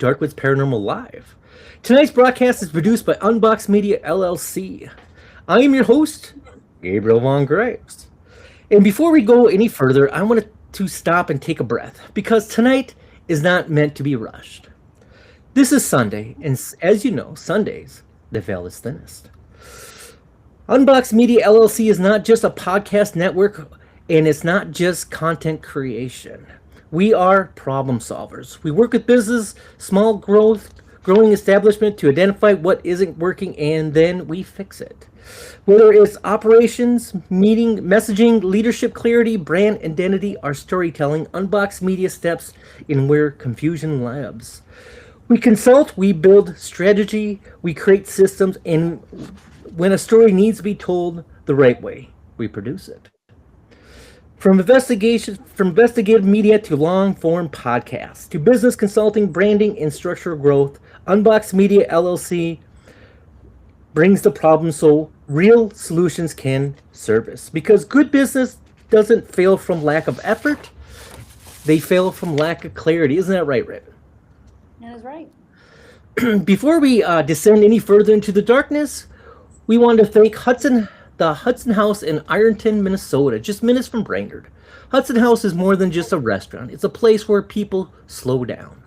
Darkwoods Paranormal Live. Tonight's broadcast is produced by Unbox Media LLC. I am your host, Gabriel Von Graves. And before we go any further, I want to stop and take a breath because tonight is not meant to be rushed. This is Sunday, and as you know, Sundays, the veil is thinnest. Unbox Media LLC is not just a podcast network, and it's not just content creation. We are problem solvers. We work with business, growing establishment to identify what isn't working, and then we fix it. Whether it's operations, meeting, messaging, leadership clarity, brand identity, or storytelling, Unbox Media steps in where confusion lives. We consult, we build strategy, we create systems, and when a story needs to be told the right way, we produce it. From investigative media to long-form podcasts, to business consulting, branding, and structural growth, Unbox Media LLC brings the problem so real solutions can service. Because good business doesn't fail from lack of effort, they fail from lack of clarity. Isn't that right, Raven? That is right. Before we descend any further into the darkness, we want to thank the Hudson House in Ironton, Minnesota, just minutes from Brainerd. Hudson House is more than just a restaurant. It's a place where people slow down,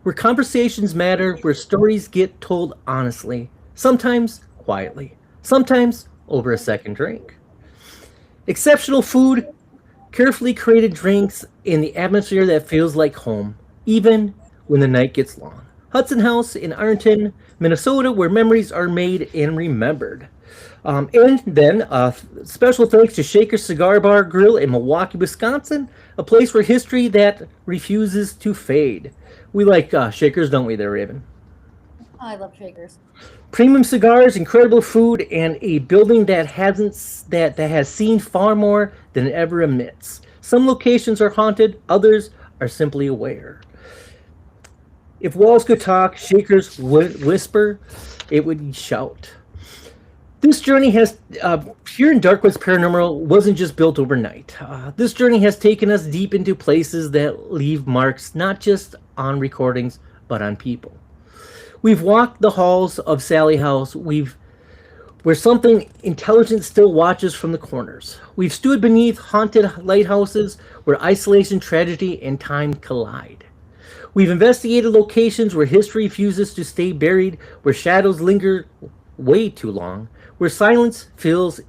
where conversations matter, where stories get told honestly, sometimes quietly, sometimes over a second drink. Exceptional food, carefully created drinks, and the atmosphere that feels like home, even when the night gets long. Hudson House in Ironton, Minnesota, where memories are made and remembered. And then special thanks to Shaker Cigar Bar Grill in Milwaukee, Wisconsin, a place for history that refuses to fade. We like Shakers, don't we there, Raven? I love Shakers. Premium cigars, incredible food, and a building that has seen far more than it ever emits. Some locations are haunted, others are simply aware. If walls could talk, Shakers would whisper, it would shout. This journey has, here in Darkwoods Paranormal, wasn't just built overnight. This journey has taken us deep into places that leave marks not just on recordings, but on people. We've walked the halls of Sally House, where something intelligent still watches from the corners. We've stood beneath haunted lighthouses where isolation, tragedy, and time collide. We've investigated locations where history refuses to stay buried, where shadows linger way too long, where silence feels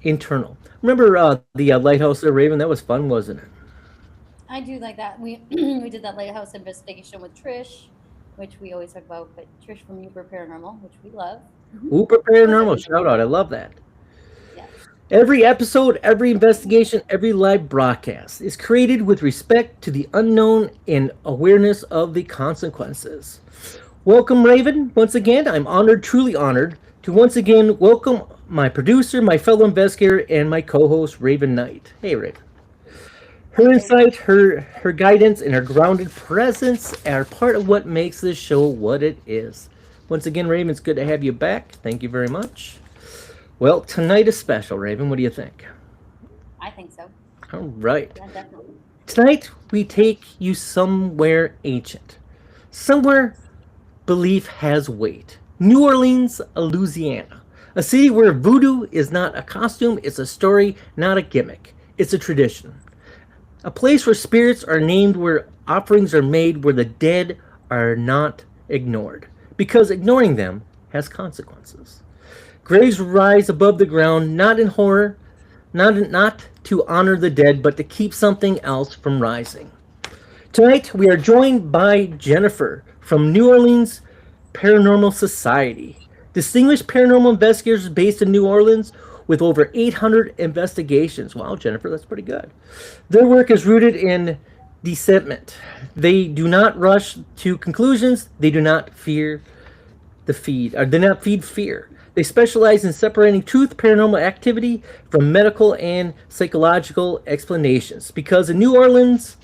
internal. Remember the lighthouse at Raven? That was fun, wasn't it? I do like that. We we did that lighthouse investigation with Trish, which we always talk about, but Trish from Uber Paranormal, which we love. Uber Paranormal, shout out. I love that. Yeah. Every episode, every investigation, every live broadcast is created with respect to the unknown and awareness of the consequences. Welcome, Raven. Once again, I'm honored, truly honored, to once again welcome my producer, my fellow investigator, and my co-host, Raven Knight. Hey, Raven. Her insight, her guidance, and her grounded presence are part of what makes this show what it is. Once again, Raven, it's good to have you back. Thank you very much. Well, tonight is special, Raven. What do you think? I think so. All right. Yeah, definitely. Tonight, we take you somewhere ancient. Somewhere belief has weight. New Orleans, Louisiana. A city where voodoo is not a costume, it's a story, not a gimmick. It's a tradition. A place where spirits are named, where offerings are made, where the dead are not ignored. Because ignoring them has consequences. Graves rise above the ground, not in horror, not to honor the dead, but to keep something else from rising. Tonight, we are joined by Jennifer from New Orleans Paranormal Society. Distinguished paranormal investigators based in New Orleans with over 800 investigations. Wow, Jennifer, that's pretty good. Their work is rooted in dissentment. They do not rush to conclusions. They do not feed fear. They specialize in separating truth, paranormal activity from medical and psychological explanations. Because in New Orleans,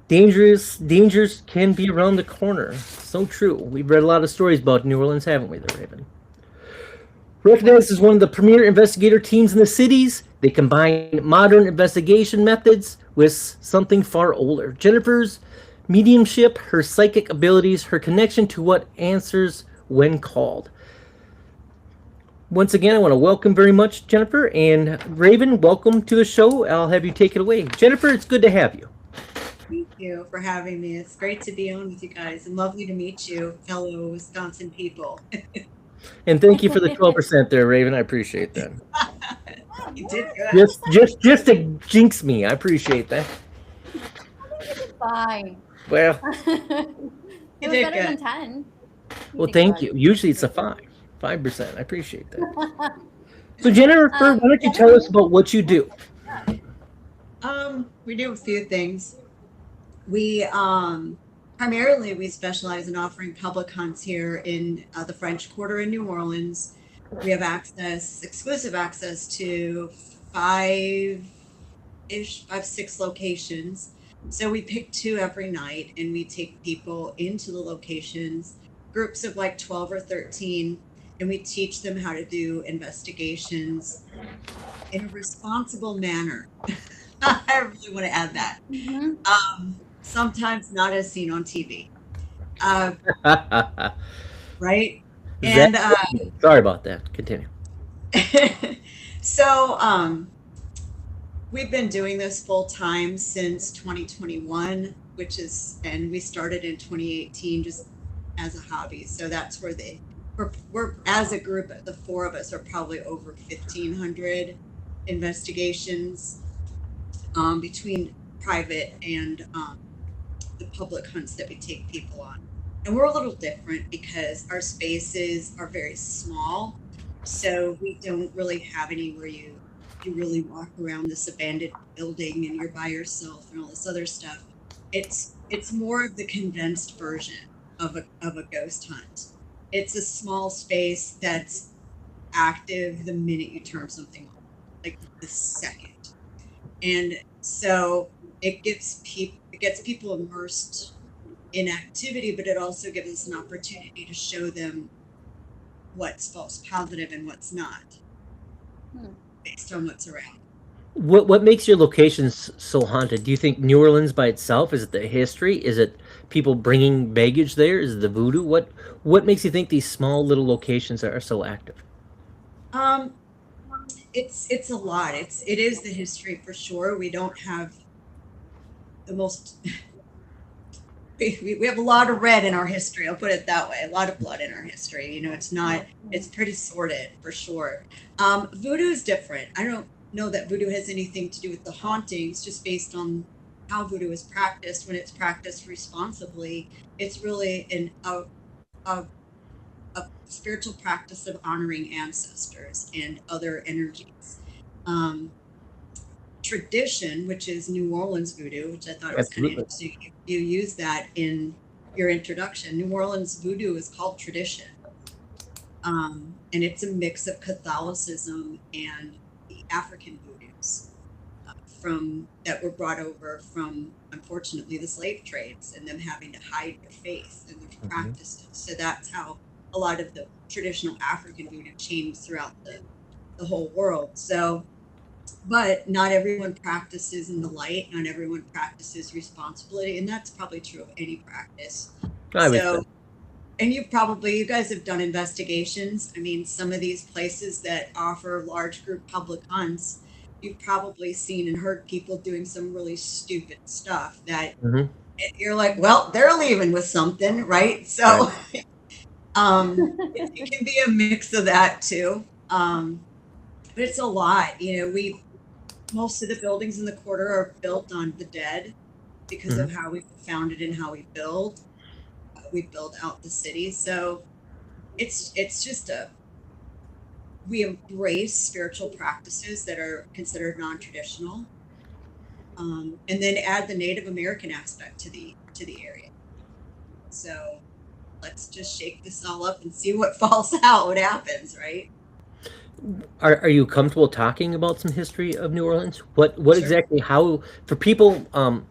dangers can be around the corner. So true. We've read a lot of stories about New Orleans, haven't we, there, Raven? Recognized as one of the premier investigator teams in the cities, they combine modern investigation methods with something far older. Jennifer's mediumship, her psychic abilities, her connection to what answers when called. Once again, I want to welcome very much Jennifer, and Raven, welcome to the show. I'll have you take it away. Jennifer, it's good to have you. Thank you for having me. It's great to be on with you guys and lovely to meet you, fellow Wisconsin people. And thank you for the 12% there, Raven. I appreciate that. You did good. Just to jinx me, I appreciate that. Fine. Well, It was did better than good. 10. well, thank you. Usually it's a 5%. I appreciate that. So Jennifer, why don't you tell us about what you do? We do a few things. We primarily we specialize in offering public hunts here in the French Quarter in New Orleans. We have exclusive access to 6 locations. So we pick 2 every night, and we take people into the locations, groups of like 12 or 13, and we teach them how to do investigations in a responsible manner. I really want to add that. Mm-hmm. Sometimes not as seen on TV, right? That- And Sorry about that. Continue. so we've been doing this full time since 2021, and we started in 2018 just as a hobby. So that's where we're as a group, the 4 of us are probably over 1,500 investigations between private and the public hunts that we take people on. And we're a little different because our spaces are very small. So we don't really have anywhere you really walk around this abandoned building and you're by yourself and all this other stuff. It's more of the condensed version of a ghost hunt. It's a small space that's active the minute you turn something on, like the second. And so it gets people immersed in activity, but it also gives us an opportunity to show them what's false positive and what's not based on what's around. What makes your locations so haunted? Do you think New Orleans by itself? Is it the history? Is it people bringing baggage there? Is it the voodoo? What makes you think these small little locations are so active? It's a lot. It is the history for sure. We don't have the most we have a lot of red in our history. I'll put it that way. A lot of blood in our history. It's pretty sordid for sure. Voodoo is different. I don't know that voodoo has anything to do with the hauntings, just based on how voodoo is practiced. When it's practiced responsibly, it's really a spiritual practice of honoring ancestors and other energies. Tradition, which is New Orleans voodoo, which I thought was kind of interesting. You use that in your introduction. New Orleans voodoo is called tradition. And it's a mix of Catholicism and the African voodoos that were brought over from, unfortunately, the slave trades and them having to hide their faith and their practices. So that's how a lot of the traditional African voodoo changed throughout the whole world. So, but not everyone practices in the light. Not everyone practices responsibility, and that's probably true of any practice. And you guys have done investigations. I mean, some of these places that offer large group public hunts, you've probably seen and heard people doing some really stupid stuff that you're like, well, they're leaving with something, right? So it can be a mix of that too. But it's a lot. Most of the buildings in the quarter are built on the dead because of how we founded and how we build. We build out the city. So it's just we embrace spiritual practices that are considered non-traditional, and then add the Native American aspect to the area. So let's just shake this all up and see what falls out, what happens, right? Are you comfortable talking about some history of New Orleans? What Sure. exactly, how, for people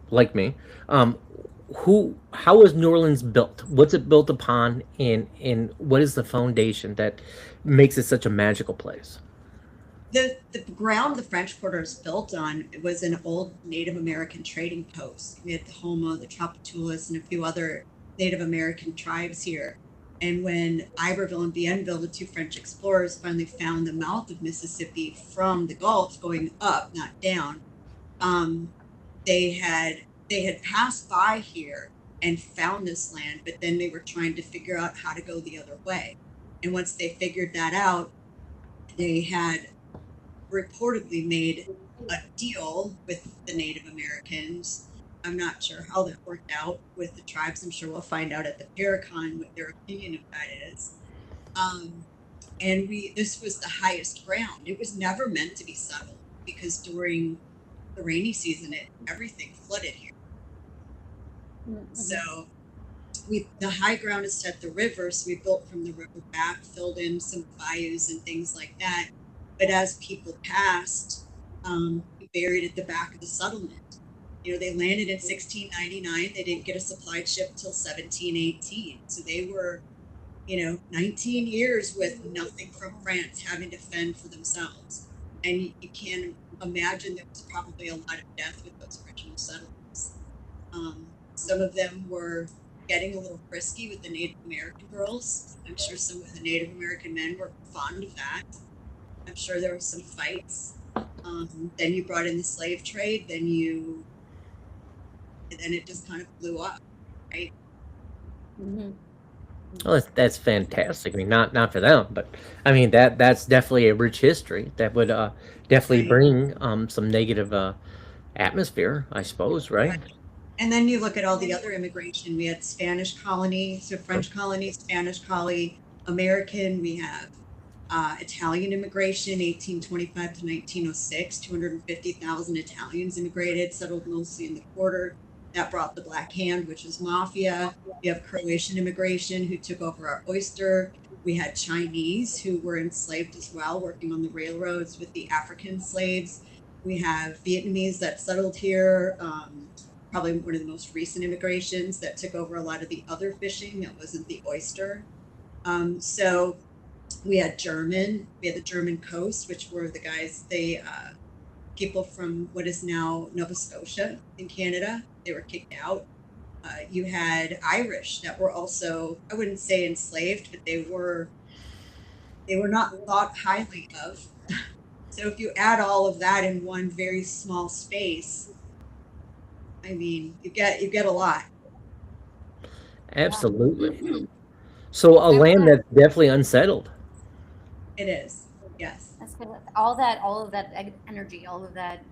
like me, how is New Orleans built? What's it built upon, and what is the foundation that makes it such a magical place? The ground the French Quarter is built on was an old Native American trading post. We had the Houma, the Tchoupitoulas, and a few other Native American tribes here. And when Iberville and Bienville, the two French explorers, finally found the mouth of Mississippi from the Gulf going up, not down, they had passed by here and found this land, but then they were trying to figure out how to go the other way. And once they figured that out, they had reportedly made a deal with the Native Americans. I'm not sure how that worked out with the tribes. I'm sure we'll find out at the Paracon what their opinion of that is. And this was the highest ground. It was never meant to be settled because during the rainy season, everything flooded here. Mm-hmm. So the high ground is at the river, so we built from the river back, filled in some bayous and things like that. But as people passed, we buried at the back of the settlement. You know, they landed in 1699. They didn't get a supply ship till 1718. So they were, 19 years with nothing from France, having to fend for themselves. And you can imagine there was probably a lot of death with those original settlements. Some of them were getting a little frisky with the Native American girls. I'm sure some of the Native American men were fond of that. I'm sure there were some fights. Then you brought in the slave trade. Then it just kind of blew up, right? Mm-hmm. Well, that's fantastic. I mean, not for them, but I mean that's definitely a rich history that would definitely bring some negative atmosphere, I suppose, right? And then you look at all the other immigration. We had Spanish colony, so French colony, Spanish colony, American. We have Italian immigration, 1825 to 1906. 250,000 Italians immigrated, settled mostly in the quarter. That brought the Black Hand, which is mafia. We have Croatian immigration who took over our oyster. We had Chinese who were enslaved as well, working on the railroads with the African slaves. We have Vietnamese that settled here, probably one of the most recent immigrations that took over a lot of the other fishing that wasn't the oyster. So we had German, we had the German coast, which were the guys, people from what is now Nova Scotia in Canada. They were kicked out. You had Irish that were also, I wouldn't say enslaved, but they were not thought highly of. So if you add all of that in one very small space, I mean, you get a lot. Absolutely. So a land that's definitely unsettled. It is, yes. That's good. All of that energy, all of that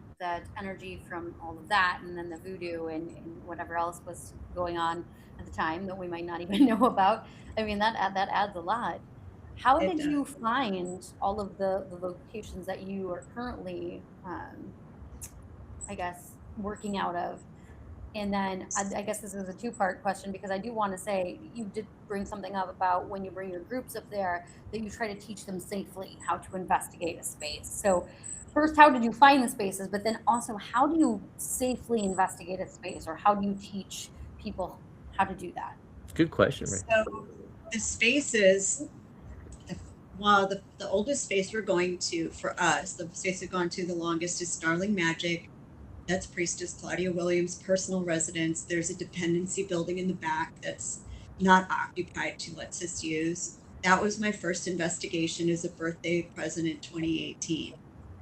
energy from all of that, and then the voodoo and whatever else was going on at the time that we might not even know about. I mean, that adds a lot. How did you find all of the locations that you are currently, I guess, working out of? And then I guess this is a two-part question because I do want to say you did bring something up about when you bring your groups up there that you try to teach them safely how to investigate a space. So first, how did you find the spaces? But then also, how do you safely investigate a space, or how do you teach people how to do that? Good question, Ray. So the spaces, the oldest space we're going to, for us, the space we've gone to the longest is Starling Magic. That's Priestess Claudia Williams' personal residence. There's a dependency building in the back that's not occupied to lets us use. That was my first investigation as a birthday present in 2018.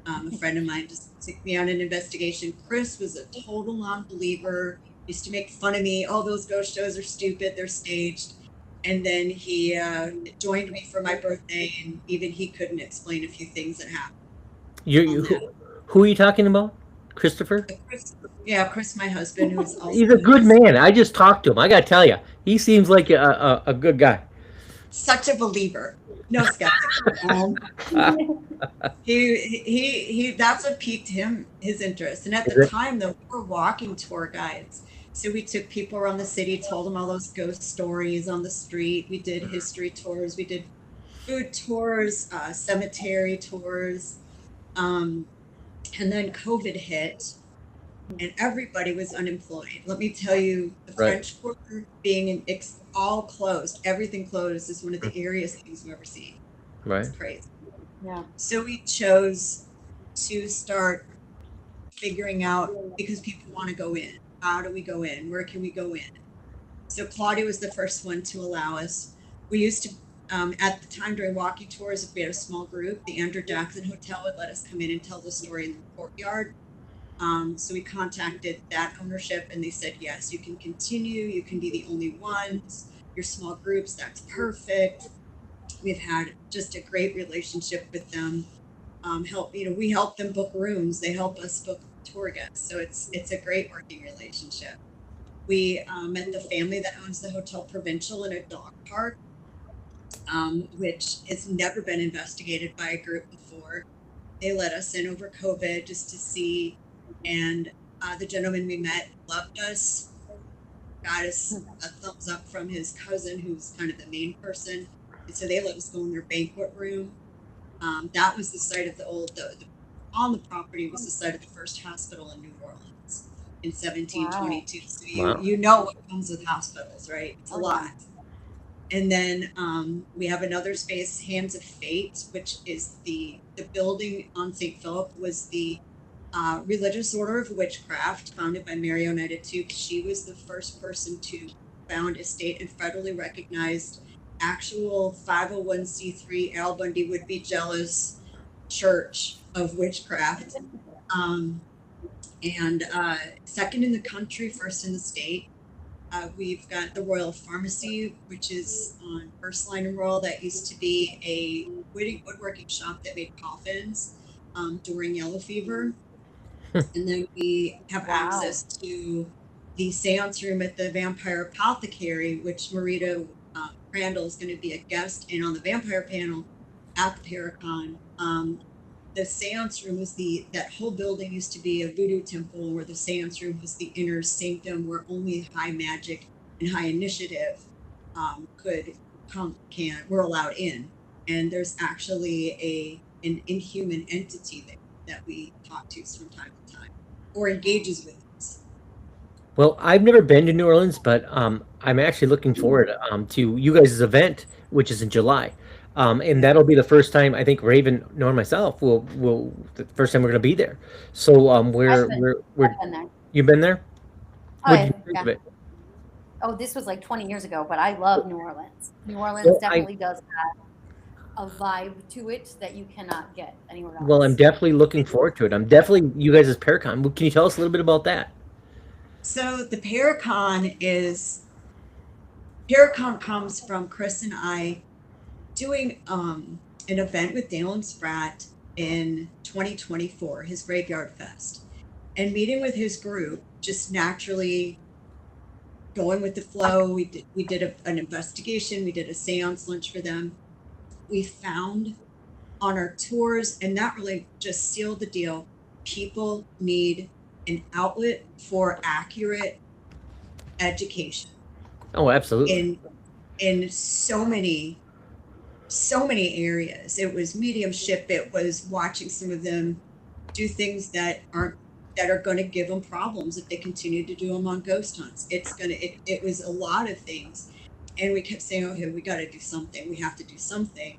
A friend of mine just took me on an investigation. Chris was a total non-believer, used to make fun of me. Oh, those ghost shows are stupid, they're staged. And then he joined me for my birthday, and even he couldn't explain a few things that happened. Who are you talking about? Christopher? Chris, my husband, who's also... He's a good man. I just talked to him. I got to tell you, he seems like a good guy. Such a believer. No skeptic. He that's what piqued his interest. And at the time, though, we were walking tour guides. So we took people around the city, told them all those ghost stories on the street. We did history tours. We did food tours, cemetery tours. And then COVID hit, and everybody was unemployed. Let me tell you, the French Quarter being all closed, everything closed, is one of the eeriest things we've ever seen. Right. It's crazy. Yeah. So we chose to start figuring out, because people want to go in. How do we go in? Where can we go in? So Claudia was the first one to allow us. We used to, at the time during walking tours, if we had a small group, the Andrew Jackson Hotel would let us come in and tell the story in the courtyard. So we contacted that ownership and they said, yes, you can continue. You can be the only ones. Your small groups, that's perfect. We've had just a great relationship with them. We help them book rooms. They help us book tour guests. So it's a great working relationship. We met the family that owns the Hotel Provincial in a dog park, which has never been investigated by a group before. They let us in over COVID just to see, and the gentleman we met loved us, got us a thumbs up from his cousin, who's kind of the main person, and so they let us go in their banquet room. That was the site of on the property was the site of the first hospital in New Orleans in 1722. Wow. So Wow. you know what comes with hospitals, right? It's a Oh, lot. yeah. And then we have another space, Hands of Fate, which is the building on St. Philip was the Religious Order of Witchcraft, founded by Mary Oneida Tuke. She was the first person to found a state and federally recognized actual 501c3 Al Bundy would be jealous church of witchcraft. And second in the country, first in the state. We've got the Royal Pharmacy, which is on First Line and Royal. That used to be a woodworking shop that made coffins during yellow fever. And then we have Wow. access to the seance room at the Vampire Apothecary, which Marita Crandall is going to be a guest in on the vampire panel at the Paracon. The seance room was that whole building used to be a voodoo temple, where the seance room was the inner sanctum where only high magic and high initiative were allowed in. And there's actually an inhuman entity that we talk to from time to time or engages with us. Well, I've never been to New Orleans, but I'm actually looking forward to you guys' event, which is in July. And that'll be the first time I think Raven nor myself will the first time we're going to be there. So I've been there. you've been there? Oh, What did you think yeah. of it? Oh, this was like 20 years ago, but I love New Orleans. New Orleans Well, definitely does have a vibe to it that you cannot get anywhere else. Well, I'm definitely looking forward to it. I'm definitely you guys' Paracon. Can you tell us a little bit about that? So the Paracon comes from Chris and I doing an event with Dale and Spratt in 2024, his Graveyard Fest, and meeting with his group, just naturally going with the flow. We did an investigation. We did a seance lunch for them. We found on our tours, and that really just sealed the deal. People need an outlet for accurate education. Oh, absolutely. In so many areas. It was mediumship. It was watching some of them do things that are going to give them problems if they continue to do them on ghost hunts. It was a lot of things, and we kept saying, okay, we got to do something. We have to do something.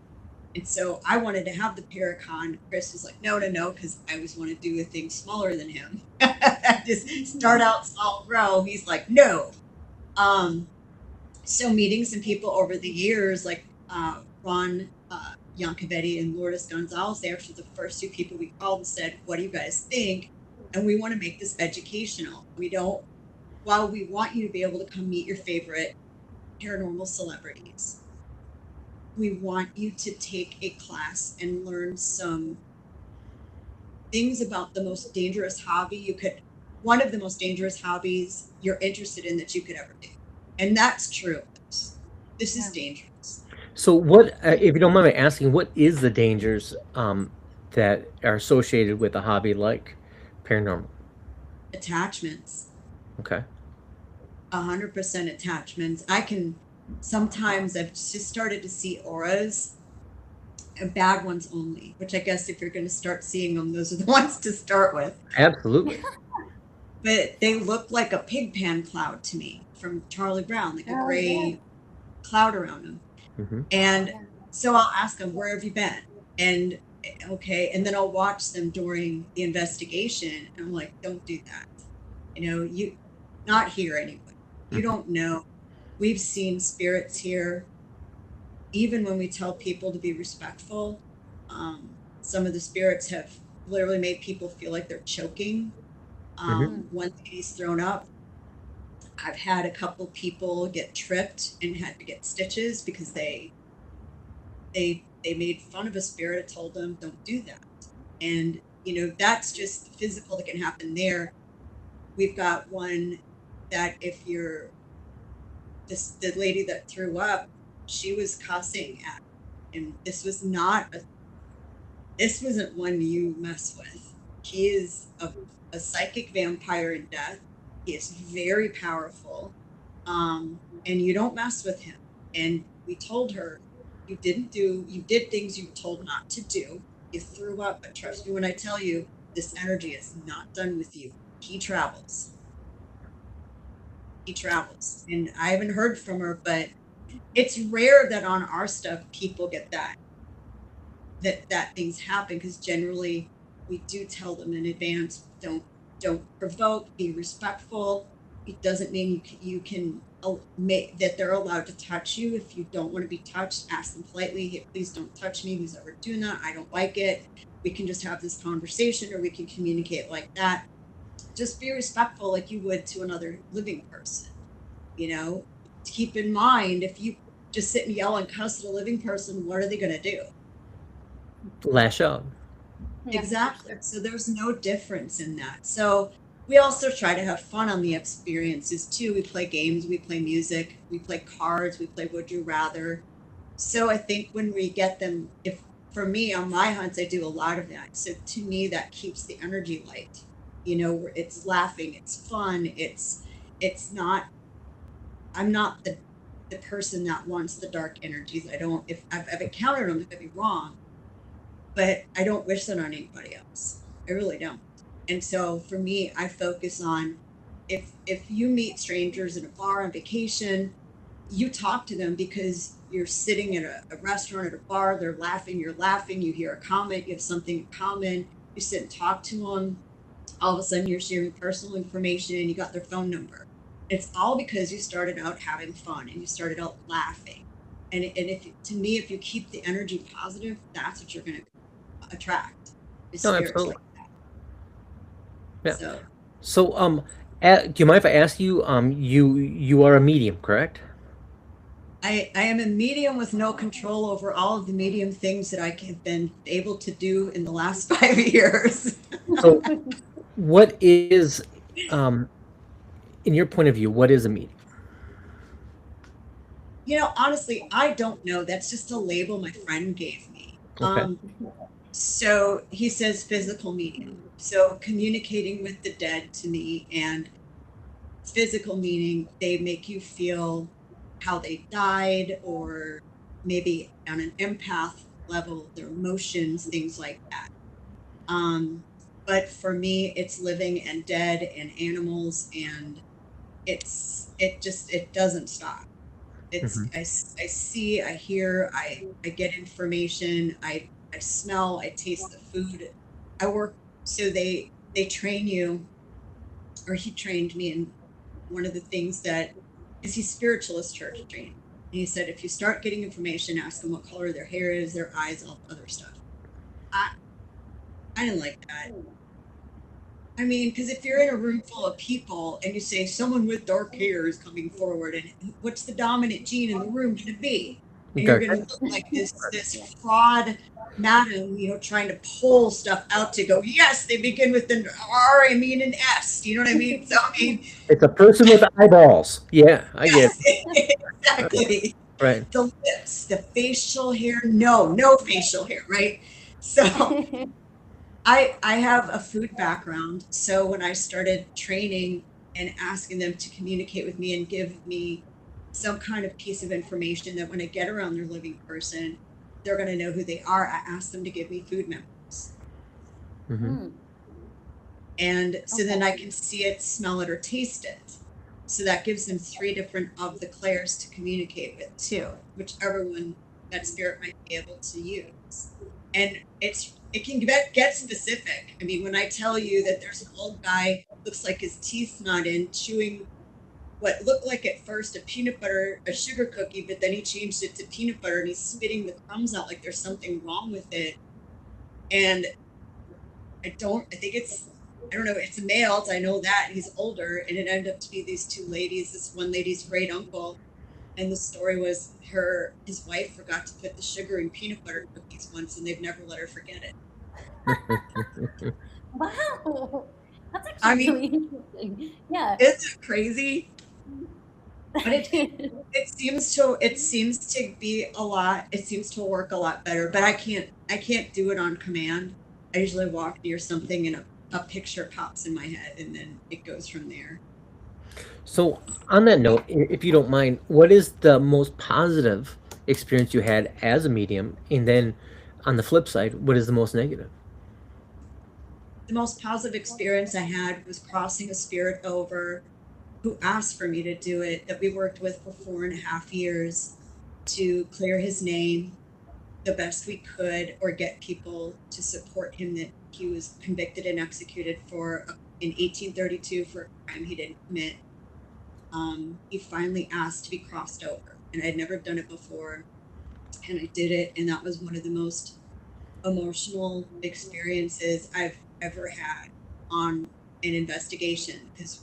And so I wanted to have the Paracon. Chris was like, no, because I always want to do a thing smaller than him. Just start out small, grow. He's like, no. So meeting some people over the years, like Ron Yankovetti and Lourdes Gonzalez, they actually the first two people we called and said, what do you guys think? And we want to make this educational. While we want you to be able to come meet your favorite paranormal celebrities, we want you to take a class and learn some things about the most dangerous hobby one of the most dangerous hobbies you're interested in that you could ever do. And that's true. This is dangerous. So what, if you don't mind me asking, what is the dangers that are associated with a hobby like paranormal? Attachments. Okay. 100% attachments. Sometimes I've just started to see auras, and bad ones only, which I guess if you're going to start seeing them, those are the ones to start with. Absolutely. But they look like a pig pan cloud to me from Charlie Brown, like a gray cloud around them. Mm-hmm. And so I'll ask them, where have you been? And Okay. And then I'll watch them during the investigation. And I'm like, don't do that. You not here anyway. You Mhm. don't know. We've seen spirits here. Even when we tell people to be respectful, some of the spirits have literally made people feel like they're choking. Mhm. One lady's thrown up. I've had a couple people get tripped and had to get stitches because they made fun of a spirit, told them don't do that. And that's just physical that can happen there. We've got one that if you're the lady that threw up, she was cussing at, and this wasn't one you mess with. He is a psychic vampire in death. He is very powerful. And you don't mess with him. And we told her, you did things you were told not to do. You threw up, but trust me when I tell you, this energy is not done with you. He travels. He travels. And I haven't heard from her, but it's rare that on our stuff people get that things happen, because generally we do tell them in advance, don't provoke, be respectful. It doesn't mean you can make that they're allowed to touch you. If you don't want to be touched, ask them politely, hey, please don't touch me. Who's ever doing that? I don't like it. We can just have this conversation, or we can communicate like that. Just be respectful like you would to another living person. Keep in mind, if you just sit and yell and cuss at a living person, what are they going to do? Lash out. Yeah, Exactly. So there's no difference in that. So we also try to have fun on the experiences too. We play games, we play music, we play cards, we play Would You Rather. So I think when we get them, if for me on my hunts, I do a lot of that. So to me, that keeps the energy light. Where it's laughing, it's fun, it's not. I'm not the person that wants the dark energies. I don't. If I've encountered them, it could be wrong, but I don't wish that on anybody else. I really don't. And so for me, I focus on, if you meet strangers in a bar on vacation, you talk to them because you're sitting at a restaurant, at a bar, they're laughing, you're laughing, you hear a comment, you have something in common, you sit and talk to them. All of a sudden you're sharing personal information and you got their phone number. It's all because you started out having fun and you started out laughing. And if to me, if you keep the energy positive, that's what you're going to attract, is No, spirits absolutely. like that. Yeah. So So, do you mind if I ask you? You are a medium, correct? I am a medium with no control over all of the medium things that I have been able to do in the last 5 years. So, what is, um, in your point of view, what is a medium? Honestly, I don't know. That's just a label my friend gave me. Okay. So he says physical medium. So communicating with the dead to me, and physical meaning they make you feel how they died, or maybe on an empath level, their emotions, things like that. But for me, it's living and dead and animals, and it doesn't stop. Hmm. I see, I hear, I get information, I smell, I taste the food. I work, so they train you, or he trained me in one of the things that is, he's spiritualist church trained. And he said, if you start getting information, ask them what color their hair is, their eyes, all the other stuff. I I didn't like that. I mean, because if you're in a room full of people and you say someone with dark hair is coming forward, and what's the dominant gene in the room going to be? And you're Dark. going to look like this fraud madam, trying to pull stuff out to go, yes, they begin with an R, I mean an S. You know what I mean? So I mean, It's a person with eyeballs. Yeah, I get yes, it. exactly. Right. The lips, the facial hair, no facial hair, right? So I have a food background, so when I started training and asking them to communicate with me and give me some kind of piece of information, that when I get around their living person, they're going to know who they are, I ask them to give me food memories. Hmm. And so then Okay. I can see it, smell it, or taste it. So that gives them 3 different of the clairs to communicate with too, whichever one that spirit might be able to use. and it can get specific. I mean, when I tell you that there's an old guy, looks like his teeth's not in, chewing what looked like at first a sugar cookie, but then he changed it to peanut butter and he's spitting the crumbs out like there's something wrong with it. And I don't know, it's a male, I know that, he's older, and it ended up to be these two ladies, this one lady's great uncle, and the story was his wife forgot to put the sugar in peanut butter cookies once, and they've never let her forget it. Wow, that's actually I mean, really interesting. Yeah. Isn't it crazy? But it seems to be a lot. It seems to work a lot better. But I can't do it on command. I usually walk near something and a picture pops in my head, and then it goes from there. So, on that note, if you don't mind, what is the most positive experience you had as a medium? And then, on the flip side, what is the most negative? The most positive experience I had was crossing a spirit over who asked for me to do it, that we worked with for 4.5 years to clear his name the best we could, or get people to support him, that he was convicted and executed in 1832 for a crime he didn't commit. He finally asked to be crossed over, and I'd never done it before, and I did it, and that was one of the most emotional experiences I've ever had on an investigation, because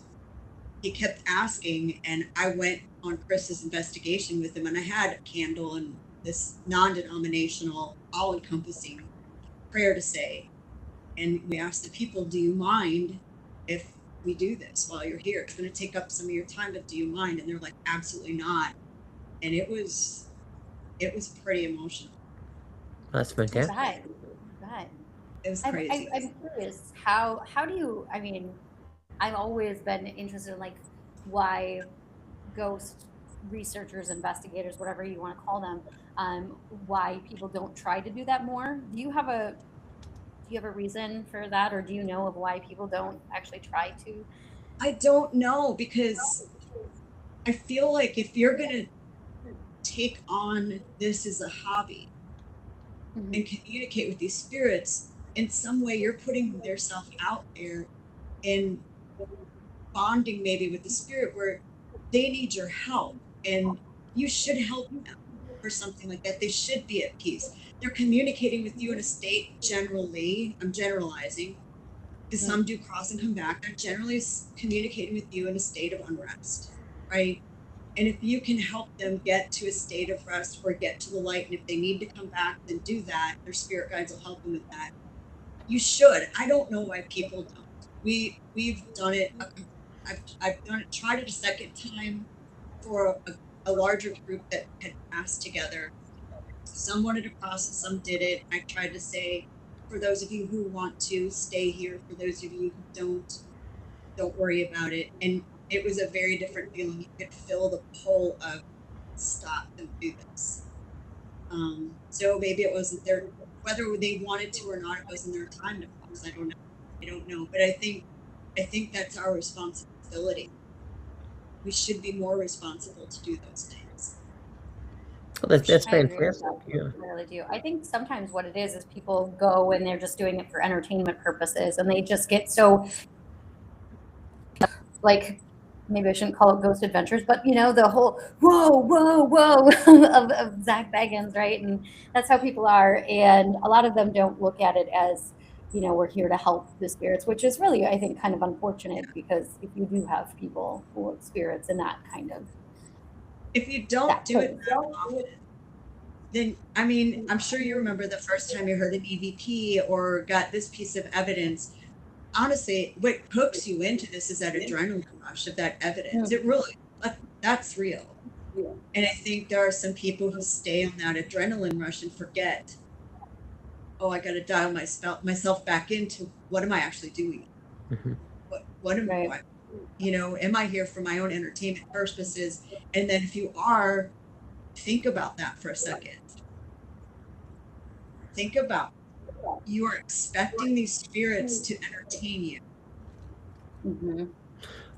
he kept asking, and I went on Chris's investigation with him, and I had a candle and this non-denominational, all-encompassing prayer to say, and we asked the people, do you mind if we do this while you're here? It's going to take up some of your time, but do you mind? And they're like, absolutely not. And it was pretty emotional. That's fantastic. Right. It was crazy. I'm curious, how do you, I mean, I've always been interested in, like, why ghost researchers, investigators, whatever you want to call them, why people don't try to do that more. Do you have a reason for that, or do you know of why people don't actually try to? I don't know, because I feel like if you're going to take on this as a hobby, mm-hmm. and communicate with these spirits, in some way you're putting yourself out there and bonding maybe with the spirit where they need your help, and you should help them for something like that. They should be at peace. They're communicating with you in a state, generally, I'm generalizing, because some do cross and come back, they're generally communicating with you in a state of unrest, right? And if you can help them get to a state of rest or get to the light, and if they need to come back, then do that. Their spirit guides will help them with that. You should. I don't know why people don't. We've done it. I've done it. Tried it a second time for a larger group that had passed together. Some wanted to cross and some didn't. I tried to say, for those of you who want to, stay here. For those of you who don't worry about it. And it was a very different feeling. You could feel the pull of stop and do this. So maybe it wasn't their, whether they wanted to or not, it wasn't their time to cross. I don't know. But I think that's our responsibility. We should be more responsible to do those things. Well, that's fantastic. Yeah. I really do. I think sometimes what it is people go and they're just doing it for entertainment purposes, and they just get so, like, maybe I shouldn't call it Ghost Adventures, but the whole whoa of Zach Bagans, right? And that's how people are, and a lot of them don't look at it as, we're here to help the spirits, which is really, I think, kind of unfortunate, because if you do have people who are spirits in that kind of, if you don't do it that often, then, I mean, I'm sure you remember the first time you heard an EVP or got this piece of evidence. Honestly, what hooks you into this is that adrenaline rush of that evidence. It really, that's real. And I think there are some people who stay on that adrenaline rush and forget, I got to dial myself back into, what am I actually doing? Mm-hmm. What am I? Am I here for my own entertainment purposes? And then if you are, think about that for a second. Think about, you are expecting these spirits to entertain you. Mm-hmm.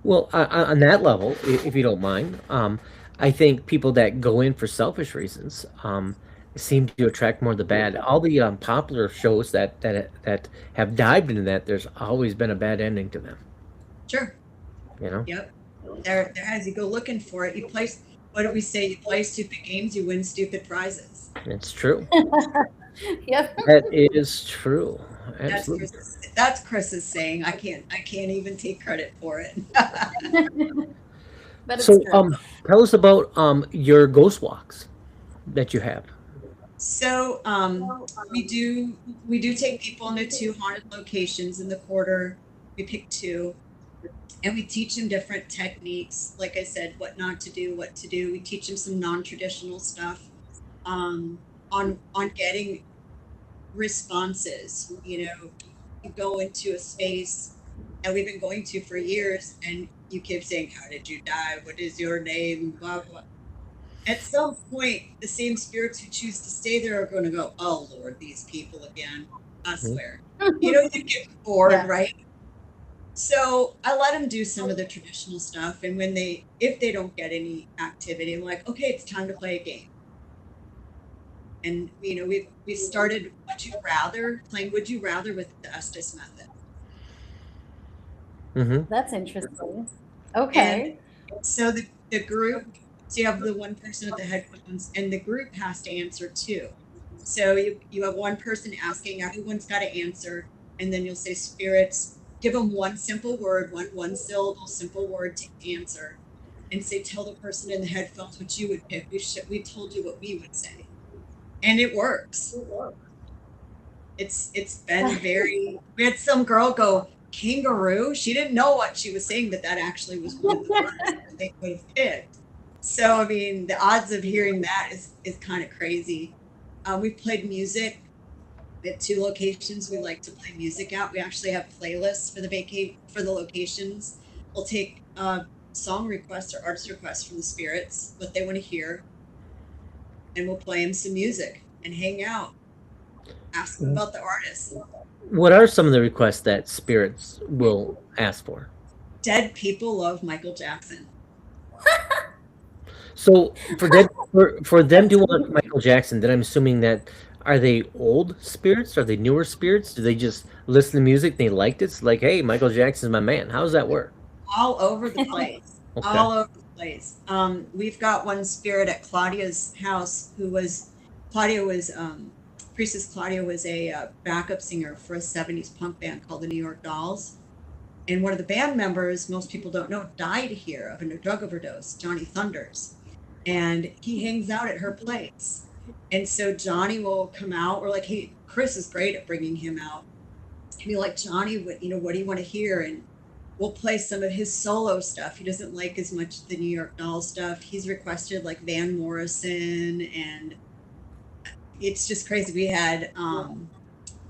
Well, on that level, if you don't mind, I think people that go in for selfish reasons, seem to attract more of the bad. All the popular shows that have dived into that, there's always been a bad ending to them. Sure. You know, Yep. There has you go looking for it. You play. What do we say? You play stupid games, you win stupid prizes. it's true. Yep. That is true. That's Absolutely. Chris's saying. I can't even take credit for it. But it's So, true. tell us about your ghost walks that you have. So we do take people into 2 haunted locations in the quarter. We pick 2, and we teach them different techniques. Like I said, what not to do, what to do. We teach them some non-traditional stuff on getting responses. You go into a space that we've been going to for years, and you keep saying, "How did you die? What is your name?" Blah blah. At some point, the same spirits who choose to stay there are going to go, "Oh Lord, these people again." I Mhm. swear. You get bored, Yeah. right? So I let them do some of the traditional stuff, and if they don't get any activity, I'm like, "Okay, it's time to play a game." And we started playing Would You Rather with the Estes method. Hmm. That's interesting. And Okay. so the group, so you have the one person with the headphones, and the group has to answer too. So you have one person asking, everyone's got to answer, and then you'll say, "Spirits, give them one simple word, one syllable, simple word to answer, and say, tell the person in the headphones what you would pick. We told you what we would say, and it works. It's been very. We had some girl go kangaroo. She didn't know what she was saying, but that actually was one of the words that they would have picked. So I mean, the odds of hearing that is kind of crazy. We've played music at 2 locations. We like to play music out. We actually have playlists for the locations. We'll take song requests or artist requests from the spirits, what they want to hear, and we'll play them some music and hang out. Ask them about the artist. What are some of the requests that spirits will ask for? Dead people love Michael Jackson. So for them to want Michael Jackson, then I'm assuming that are they old spirits? Are they newer spirits? Do they just listen to music? They liked it. It's like, hey, Michael Jackson's my man. How does that work? All over the place. Okay. All over the place. We've got one spirit at Claudia's house Claudia was Priestess Claudia was a backup singer for a 70s punk band called the New York Dolls. And one of the band members, most people don't know, died here of a drug overdose, Johnny Thunders. And he hangs out at her place. And so Johnny will come out. We're like, hey, Chris is great at bringing him out. And be like, Johnny, what do you want to hear? And we'll play some of his solo stuff. He doesn't like as much the New York Dolls stuff. He's requested like Van Morrison, and it's just crazy. We had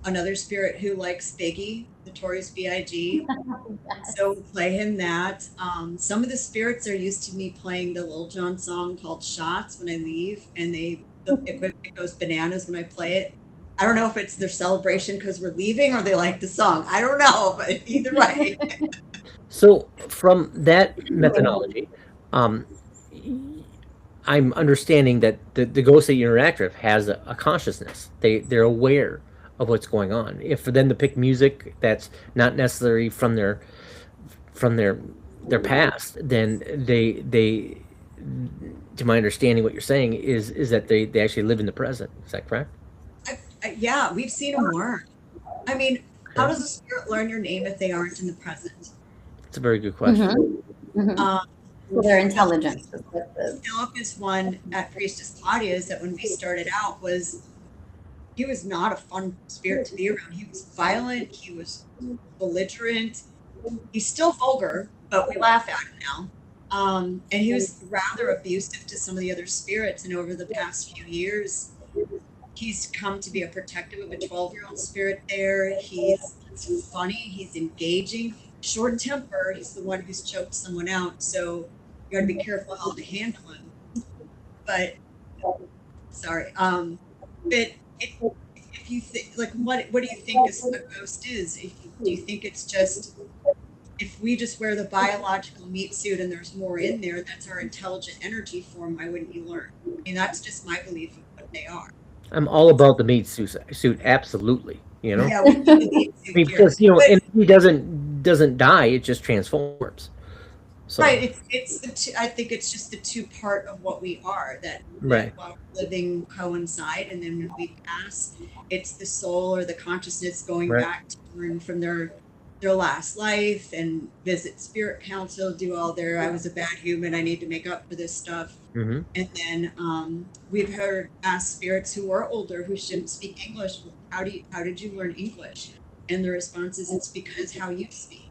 another spirit who likes Biggie, Notorious B.I.G. So we play him that. Some of the spirits are used to me playing the Lil Jon song called Shots when I leave, and the equipment goes bananas when I play it. I don't know if it's their celebration because we're leaving or they like the song. I don't know, but either way. So from that methodology, um, I'm understanding that the ghost that you interact with has a consciousness. They're aware of what's going on. If for them to pick music that's not necessarily from their past, then they to my understanding, what you're saying is that they actually live in the present. Is that correct? Yeah, we've seen them learn. I mean, how Okay. does a spirit learn your name if they aren't in the present? It's a very good question. Mhm. Um, Their intelligence. Is what the- Philip is one at Priestess Claudia's that when we started out he was not a fun spirit to be around. He was violent. He was belligerent. He's still vulgar, but we laugh at him now. And he was rather abusive to some of the other spirits. And over the past few years, he's come to be a protective of a 12-year-old spirit there. He's funny. He's engaging. Short temper. He's the one who's choked someone out. So you got to be careful how to handle him. But sorry. But if you think like what do you think a ghost is? Do you think it's just if we just wear the biological meat suit and there's more in there, that's our intelligent energy form? Why wouldn't you learn? I mean, that's just my belief of what they are. I'm all about the meat suit, absolutely. You know, Yeah, we need the meat I suit mean, here. because you know, But and he doesn't die; it just transforms. So right, it's the two, I think it's just the two part of what we are that right, while we're living coincide, and then when we pass, it's the soul or the consciousness going right. back to learn from their last life and visit spirit council, do all their I was a bad human, I need to make up for this stuff. Hmm. And then we've heard ask spirits who are older who shouldn't speak English, how did you learn English? And the response is it's because how you speak.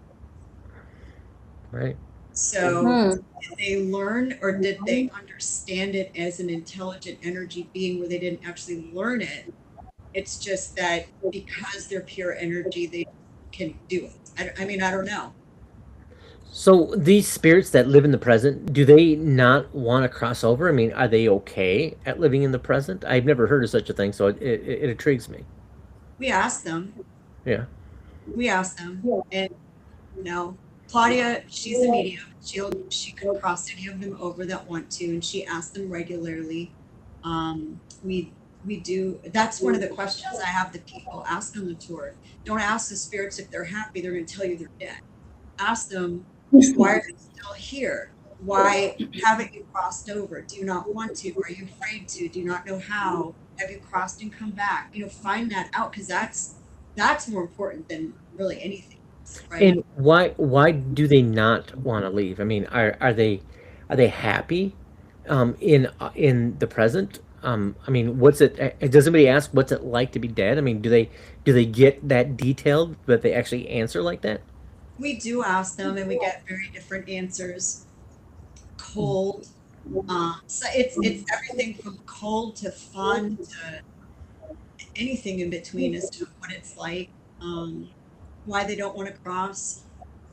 Right. So Hmm. did they learn or did they understand it as an intelligent energy being where they didn't actually learn it? It's just that because they're pure energy, they can do it. I mean, I don't know. So these spirits that live in the present, do they not want to cross over? I mean, are they okay at living in the present? I've never heard of such a thing, so it intrigues me. We asked them. Yeah. We asked them. And no. Claudia, she's a medium. She could cross any of them over that want to, and she asks them regularly. We do. That's one of the questions I have the people ask on the tour. Don't ask the spirits if they're happy. They're going to tell you they're dead. Ask them why are they still here? Why haven't you crossed over? Do you not want to? Are you afraid to? Do you not know how? Have you crossed and come back? Find that out because that's more important than really anything else, right? And why do they not want to leave? I mean, are they happy in the present? I mean, what's it? Does anybody ask what's it like to be dead? I mean, do they get that detailed that they actually answer like that? We do ask them, and we get very different answers. Cold, so it's everything from cold to fun to anything in between as to what it's like. Why they don't want to cross.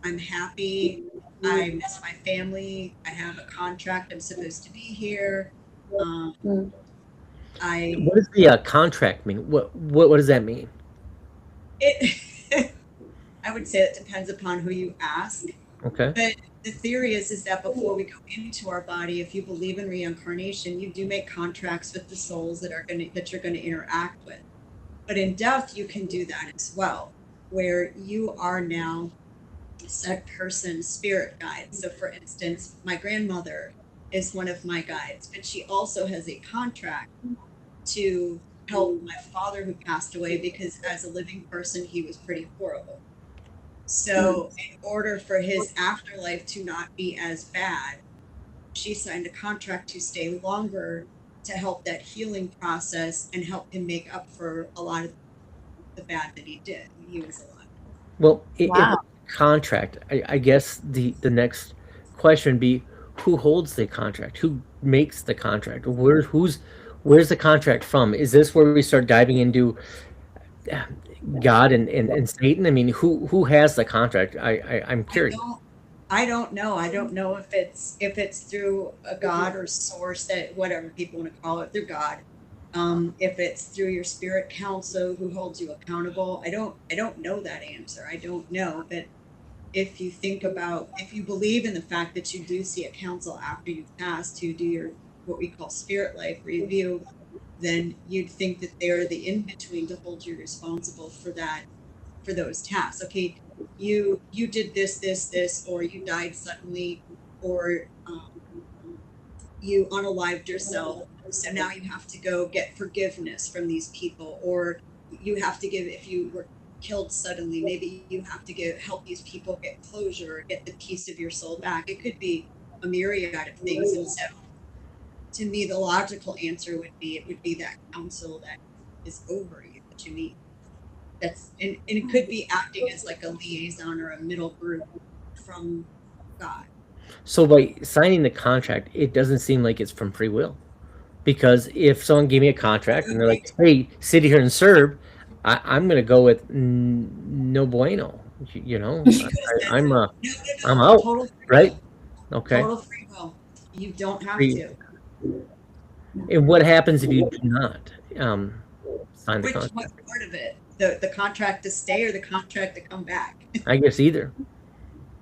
I'm happy. I miss my family. I have a contract. I'm supposed to be here. Um, Hmm. I What does the contract mean? What does that mean? it. I would say it depends upon who you ask. Okay. But the theory is that before we go into our body, if you believe in reincarnation, you do make contracts with the souls that you're gonna interact with. But in death, you can do that as well, where you are now said person's spirit guide. So, for instance, my grandmother is one of my guides, but she also has a contract to help my father who passed away because as a living person, he was pretty horrible. So, in order for his afterlife to not be as bad, she signed a contract to stay longer to help that healing process and help him make up for a lot of the bad that he did when he was alive. Well, if Wow. it's a contract, I guess the next question would be who holds the contract? Who makes the contract? Where's the contract from? Is this where we start diving into uh, God and Satan? I mean, who has the contract? I'm I curious. don't I don't know. I don't know if it's through a god or source that whatever people want to call it, through God. If it's through your spirit council who holds you accountable. I don't know that answer. I don't know. But if you believe in the fact that you do see a council after you've passed to do your what we call spirit life review, then you'd think that they're the in between to hold you responsible for that for those tasks. Okay, you did this, or you died suddenly, or you unalived yourself. So now you have to go get forgiveness from these people, or you have to give if you were killed suddenly. Maybe you have to help these people get closure or get the piece of your soul back. It could be a myriad of things, and so to me, the logical answer would be it would be that council that is over you that you meet. And it could be acting as like a liaison or a middle group from God. So by signing the contract, it doesn't seem like it's from free will. Because if someone gave me a contract and they're like, "Hey, sit here and serve," I'm gonna go with no bueno. You know, He could have said, I'm no, no, I'm no, out, total free right? will, Okay. total free will. You don't have Free. to. And what happens if you do not sign the What contract? part of it? The contract to stay or the contract to come back? I guess either.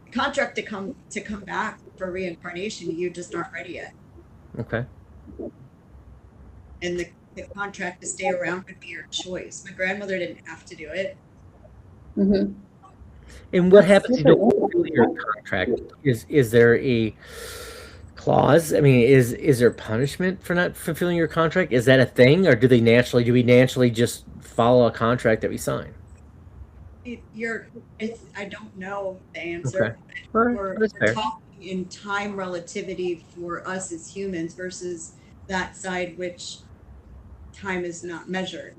The contract to come back for reincarnation, you just aren't ready yet. Okay. And the contract to stay around would be your choice. My grandmother didn't have to do it. Mm-hmm. And what happens if you don't fulfill your contract? Is there a clause? I mean, is there punishment for not fulfilling your contract? Is that a thing, or do we naturally just follow a contract that we sign? I don't know the Okay. answer. All right. We're That's fair. talking in time relativity for us as humans versus that side which time is not measured.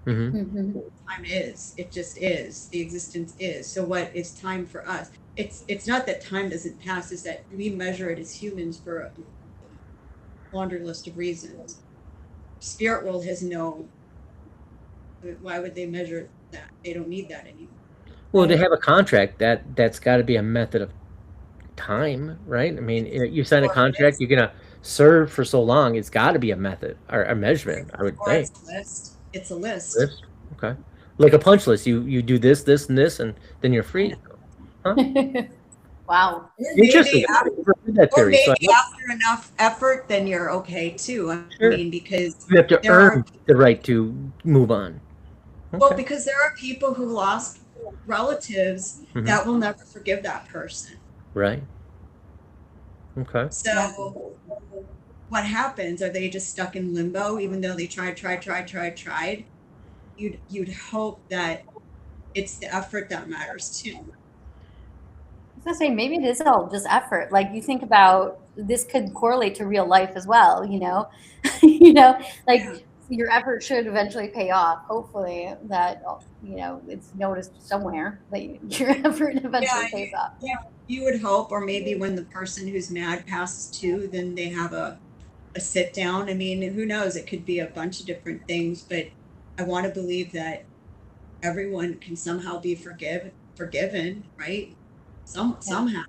Mm-hmm. Mm-hmm. Time is. It just is. The existence is. So what is time for us? It's not that time doesn't pass, it's that we measure it as humans for a laundry list of reasons. Spirit world has no. Why would they measure that? They don't need that anymore. Well, to have a contract, that's got to be a method of time, right? I mean, you sign a Or contract, you're gonna serve for so long. It's got to be a method or a measurement, I would or think. it's a list. It's a list. List? Okay. Like a punch list. You do this, this, and this, and then you're free. Wow. Or Interesting. maybe I've never heard that Or theory. So maybe after enough effort, then you're okay too. I Sure. mean, because you have to there earn are the right to move on. well, Okay. because there are people who lost relatives Mhm. that will never forgive that person. Right. Okay. So what happens? Are they just stuck in limbo even though they tried? You'd hope that it's the effort that matters too. I was gonna say maybe it is all just effort. Like you think about this could correlate to real life as well, you know. Like Yeah. your effort should eventually pay off. Hopefully that it's noticed somewhere that your effort eventually Yeah, pays off. you would hope, or maybe when the person who's mad passes too, then they have a sit down. I mean, who knows? It could be a bunch of different things, but I want to believe that everyone can somehow be forgiven, right? Somehow,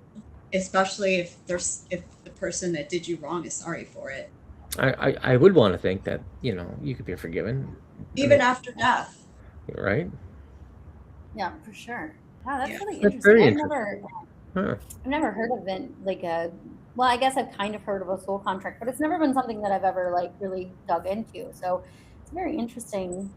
especially if the person that did you wrong is sorry for it, I would want to think that you could be forgiven. I even mean, after death. right? Yeah, for sure. Wow, that's Yeah. really That's interesting. very I've interesting. never Huh. I've never heard of it like well, I guess I've kind of heard of a soul contract, but it's never been something that I've ever like really dug into. So it's a very interesting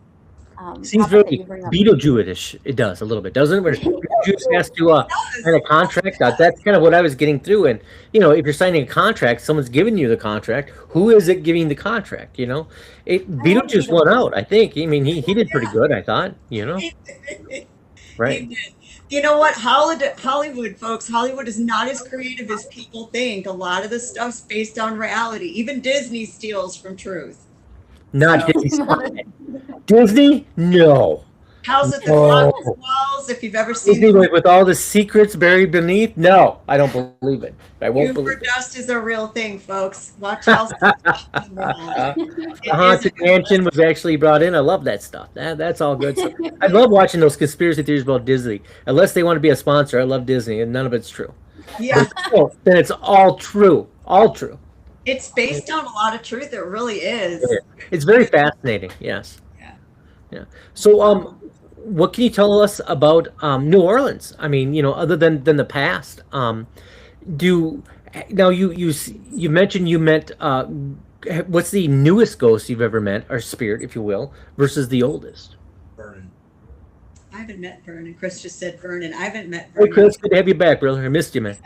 Seems topic that very you bring up. Beetlejuice-ish. It does a little bit, doesn't it? Where Beetlejuice has to sign a contract. That's kind of what I was getting through. And if you're signing a contract, someone's giving you the contract. Who is it giving the contract? Beetlejuice won out. I think. I mean, he did pretty good. I thought. Right. Amen. You know what? Hollywood, folks, Hollywood is not as creative as people think. A lot of the stuff's based on reality. Even Disney steals from truth. Not So, Disney. Disney? No. House at the No. Clock Walls, if you've ever seen Disney the with all the secrets buried beneath? No, I don't believe it. I won't Buford believe it. dust is a real thing, folks. Watch House at the Clock Walls. The It Haunted is Mansion was actually brought in. I love that stuff. That's all good stuff. I love watching those conspiracy theories about Disney. Unless they want to be a sponsor, I love Disney, and none of it's true. yeah, Then it's all true. All true. it's based on a lot of truth. It really is. It's very fascinating. Yes. Yeah. Yeah. So, what can you tell us about New Orleans? I mean, other than the past, you mentioned you met what's the newest ghost you've ever met, or spirit, if you will, versus the oldest? Vernon. I haven't met Vernon. Chris just said Vernon. I haven't met Hey, Vernon. Chris, good to have you back, brother. I missed you, man.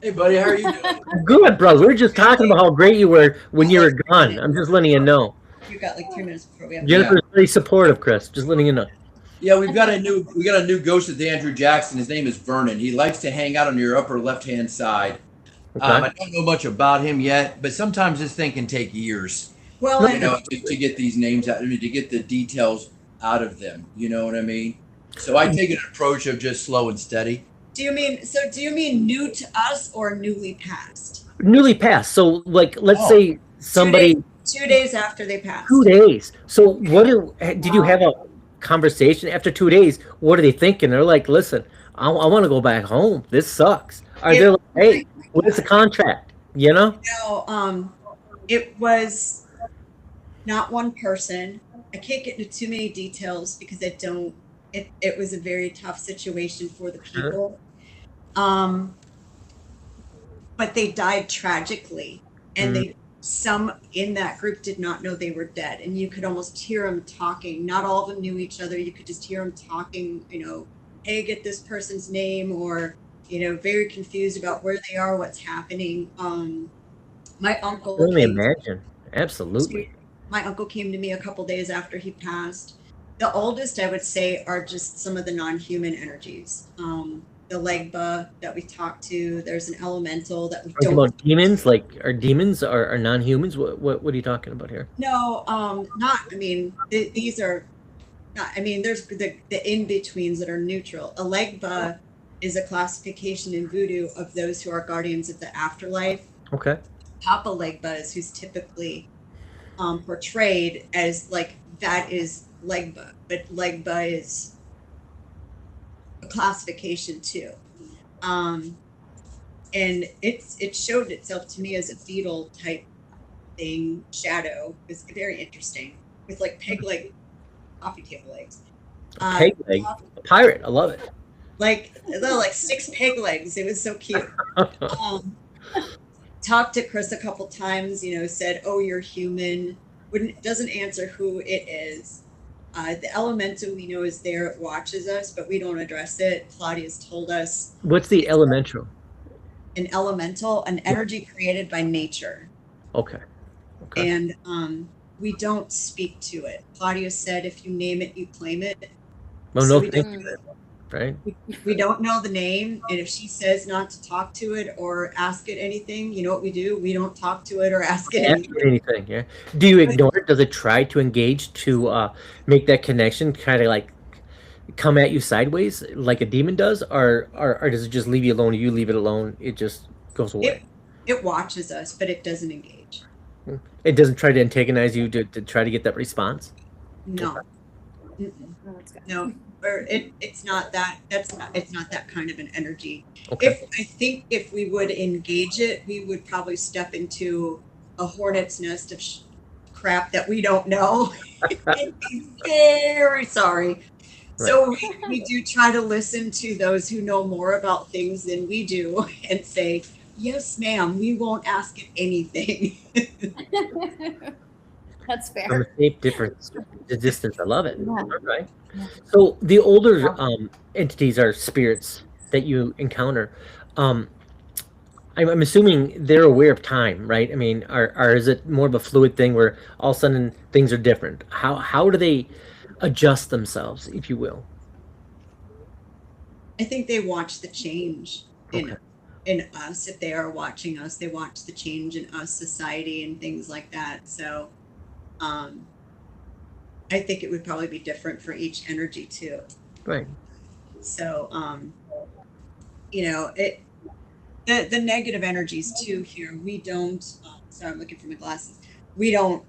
Hey, buddy, how are you doing? Good, bro. We were just talking about how great you were when you were gone. I'm just letting you know. You've got like 3 minutes before we have Jennifer's very supportive, Chris. Just letting you know. Yeah, we got a new ghost at the Andrew Jackson. His name is Vernon. He likes to hang out on your upper left-hand side. Okay. I don't know much about him yet, but sometimes this thing can take years, Well, to get these names out. I mean, to get the details out of them. You know what I mean? So I take an approach of just slow and steady. do you mean new to us or newly passed? Newly passed. So, like, let's say somebody 2 days after they passed. 2 days. So, did you have a conversation after 2 days? What are they thinking? They're like, listen, I want to go back home. This sucks. Are they like, hey, what's the contract? No, it was not one person. I can't get into too many details because it was a very tough situation for the people. But they died tragically, and they some in that group did not know they were dead, and you could almost hear them talking. Not all of them knew each other. You could just hear them talking, hey, get this person's name, or very confused about where they are, what's happening. My uncle Can only came imagine. Absolutely. my uncle came to me a couple days after he passed. The oldest, I would say, are just some of the non-human energies. The Legba that we talked to. There's an elemental that we Talking don't. about demons, like are demons are non-humans? What are you talking about here? No, not. I mean, these are. Not, I mean, there's the in-betweens that are neutral. A Legba is a classification in voodoo of those who are guardians of the afterlife. Okay. Papa Legba is who's typically portrayed as like that is Legba, but Legba is a classification too. And it showed itself to me as a beetle type thing, shadow. It's very interesting with like peg leg, coffee table legs. Peg leg, a pirate. I love it. Like 6 peg legs. It was so cute. Talked to Chris a couple times, said, oh, you're human. Doesn't answer who it is. The elemental we know is there, it watches us, but we don't address it. Claudia's told us. What's the elemental? An elemental, an energy created by nature. Okay. And we don't speak to it. Claudia said, if you name it, you claim it. Well, So no, we thank don't- you. Right. We don't know the name, and if she says not to talk to it or ask it anything, you know what we do? We don't talk to it or ask it anything. Anything, yeah. Do you ignore it? Does it try to engage to make that connection, kind of like come at you sideways, like a demon does, or does it just leave you alone? You leave it alone, it just goes away. It watches us, but it doesn't engage. It doesn't try to antagonize you to try to get that response. No. Mm-mm. Oh, that's good. No. Or it's not that. It's not that kind of an energy. Okay. I think if we would engage it, we would probably step into a hornet's nest of crap that we don't know. I'd be very sorry. So we do try to listen to those who know more about things than we do and say, yes, ma'am, we won't ask it anything. That's From fair. a safe difference, the distance. I love it. Yeah. All right. Yeah. So the older entities are spirits that you encounter. I'm assuming they're aware of time, right? I mean, or is it more of a fluid thing where all of a sudden things are different? How do they adjust themselves, if you will? I think they watch the change Okay. in us. If they are watching us, they watch the change in us, society, and things like that. So I think it would probably be different for each energy too. Right. So it the negative energies too here. We don't sorry, I'm looking for my glasses. We don't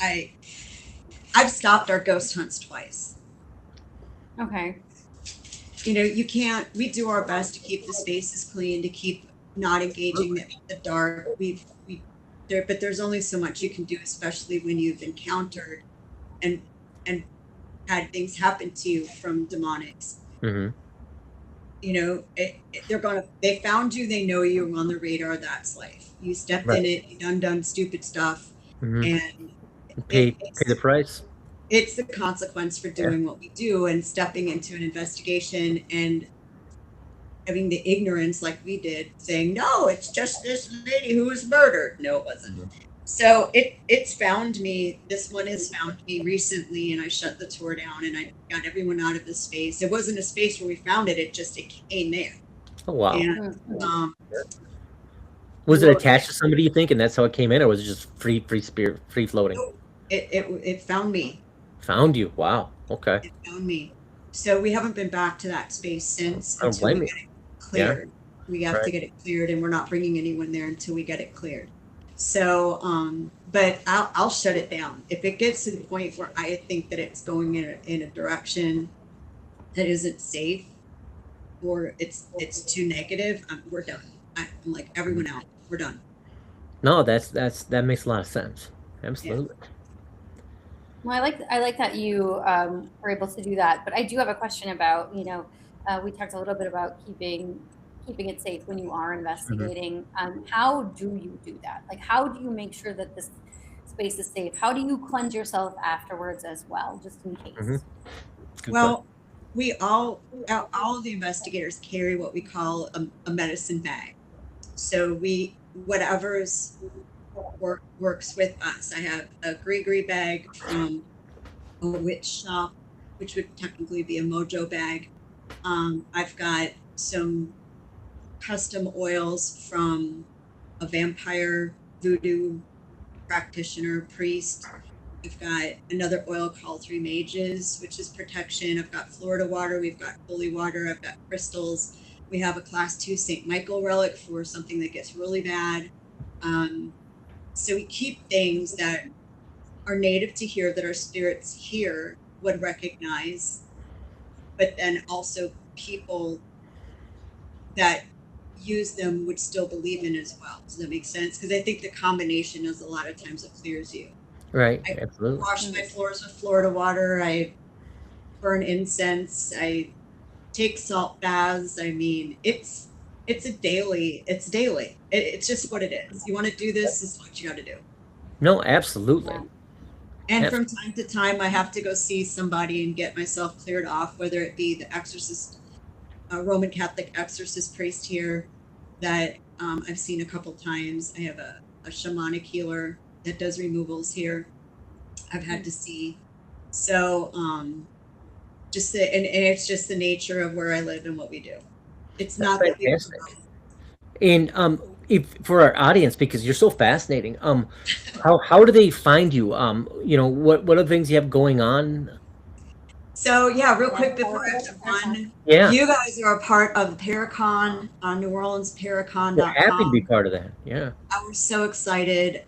I've stopped our ghost hunts twice. Okay. You can't. We do our best to keep the spaces clean, to keep not engaging the dark. But there's only so much you can do, especially when you've encountered and had things happen to you from demonics. Mm-hmm. They found you, they know you're on the radar. That's life. You stepped in it, you done stupid stuff, Mm-hmm. and Pay the price. it's the consequence for doing what we do and stepping into an investigation and having the ignorance like we did, saying, no, it's just this lady who was murdered. No, it wasn't. Mhm. So it's found me. This one has found me recently, and I shut the tour down and I got everyone out of the space. It wasn't a space where we found it. It came there. Oh wow. And Was it attached to somebody, you think, and that's how it came in, or was it just free spirit, free floating? it found me. Found you. Wow. Okay. It found me. So we haven't been back to that space since I don't until we blame get it cleared. We have to get it cleared, and we're not bringing anyone there until we get it cleared. So, but I'll shut it down if it gets to the point where I think that it's going in a direction that isn't safe, or it's too negative. We're done. I'm like everyone else. We're done. No, that makes a lot of sense. Absolutely. Well, I like that you were able to do that, but I do have a question about we talked a little bit about keeping keeping it safe when you are investigating. How do you do that? Like, how do you make sure that this space is safe? How do you cleanse yourself afterwards as well, just in case? Mhm. Good Well, we all of the investigators carry what we call a medicine bag. So whatever's works with us. I have a gree bag from a witch shop, which would technically be a mojo bag. I've got some custom oils from a vampire voodoo practitioner priest. I've got another oil called Three Mages, which is protection. I've got Florida water. We've got holy water. I've got crystals. We have a class 2 St. Michael relic for something that gets really bad. So we keep things that are native to here, that our spirits here would recognize, but then also people that use them would still believe in as well. Does that make sense? Because I think the combination is a lot of times it clears you. Right. I Absolutely. wash my floors with Florida water. I burn incense. I take salt baths. I mean, it's daily. It's just what it is. You want to do this is what you got to do. No, absolutely. Yeah. And Yes. from time to time, I have to go see somebody and get myself cleared off, whether it be the exorcist, Roman Catholic exorcist priest here that I've seen a couple times. I have a shamanic healer that does removals here. I've had to see. So and it's just the nature of where I live and what we do. It's That's not that we fantastic. And if for our audience, because you're so fascinating, how do they find you? What are the things you have going on? So yeah, real quick before I have to run, Yeah, you guys are a part of Paracon on New Orleans we're happy to be Paracon.com. part of that. Yeah. We're so excited.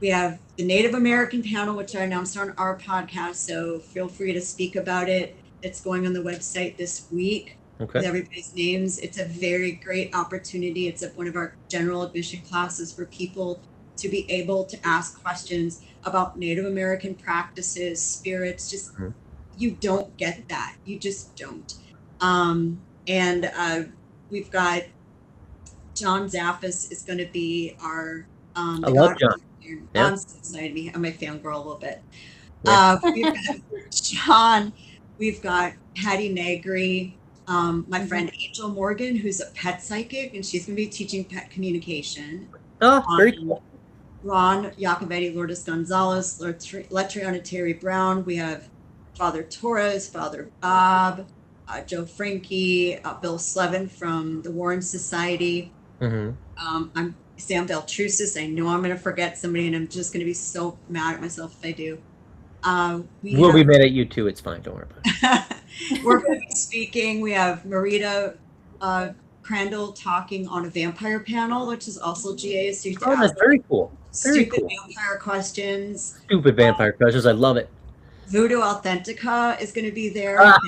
We have the Native American panel, which I announced on our podcast. So feel free to speak about it. It's going on the website this week with Okay. everybody's names. It's a very great opportunity. It's one of our general admission classes for people to be able to ask questions about Native American practices, spirits. Just Mhm. you don't get that. You just don't. And we've got John Zaffis is going to be our I the love God. John. Yeah. I'm so excited. I'm a fangirl a little bit. Yeah. We've got John. We've got Patty Negri. My friend Angel Morgan, who's a pet psychic, and she's going to be teaching pet communication. Oh, very cool. Ron Jacobetti, Lourdes Gonzalez, Letriana Terry Brown. We have Father Torres, Father Bob, Joe Frankie, Bill Slevin from the Warren Society. Hmm. I'm Sam Beltrusis. I know I'm going to forget somebody, and I'm just going to be so mad at myself if I do. We'll be mad at you too. It's fine. Don't worry about it. We're going to be speaking. We have Marita Crandall talking on a vampire panel, which is also GA. So you have to Oh, that's ask very cool. Very stupid cool. vampire questions. Stupid vampire questions. I love it. Voodoo Authentica is going to be there. Ah,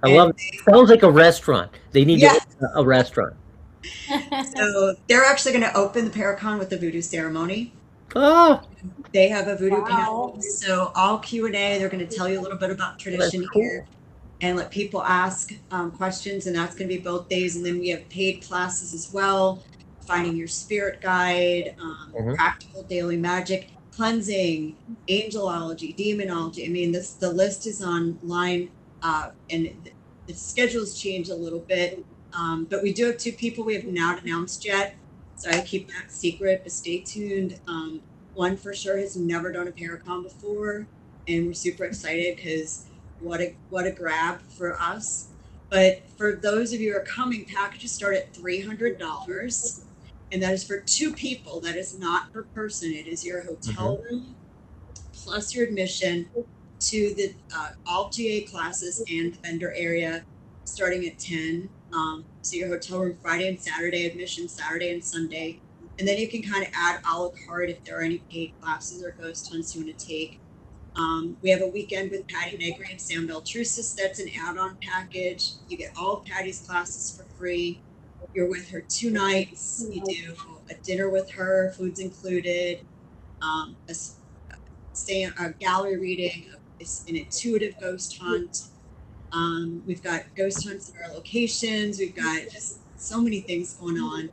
I love it. Sounds like a restaurant. They need Yeah. to open a restaurant. So they're actually going to open the Paracon with the voodoo ceremony. Oh, They have a voodoo Wow. panel. So all Q&A, they're going to tell you a little bit about tradition cool. here and let people ask questions. And that's going to be both days. And then we have paid classes as well. Finding your spirit guide, Mhm. practical daily magic, cleansing, angelology, demonology. I mean, the list is online, and the schedules change a little bit. But we do have 2 people we have not announced yet, so I keep that secret. But stay tuned. One for sure has never done a Paracon before, and we're super excited because what a grab for us. But for those of you who are coming, packages start at $300. And that is for 2 people. That is not per person. It is your hotel room plus your admission to the all GA classes and the vendor area starting at 10. So your hotel room Friday and Saturday, admission Saturday and Sunday. And then you can kind of add a la carte if there are any paid classes or ghost hunts you want to take. We have a weekend with Patty Negri and Sam Beltrusis. That's an add-on package. You get all of Patty's classes for free. You're with her 2 nights. You do a dinner with her, food's included, a gallery reading, an intuitive ghost hunt. We've got ghost hunts at our locations. We've got just so many things going on.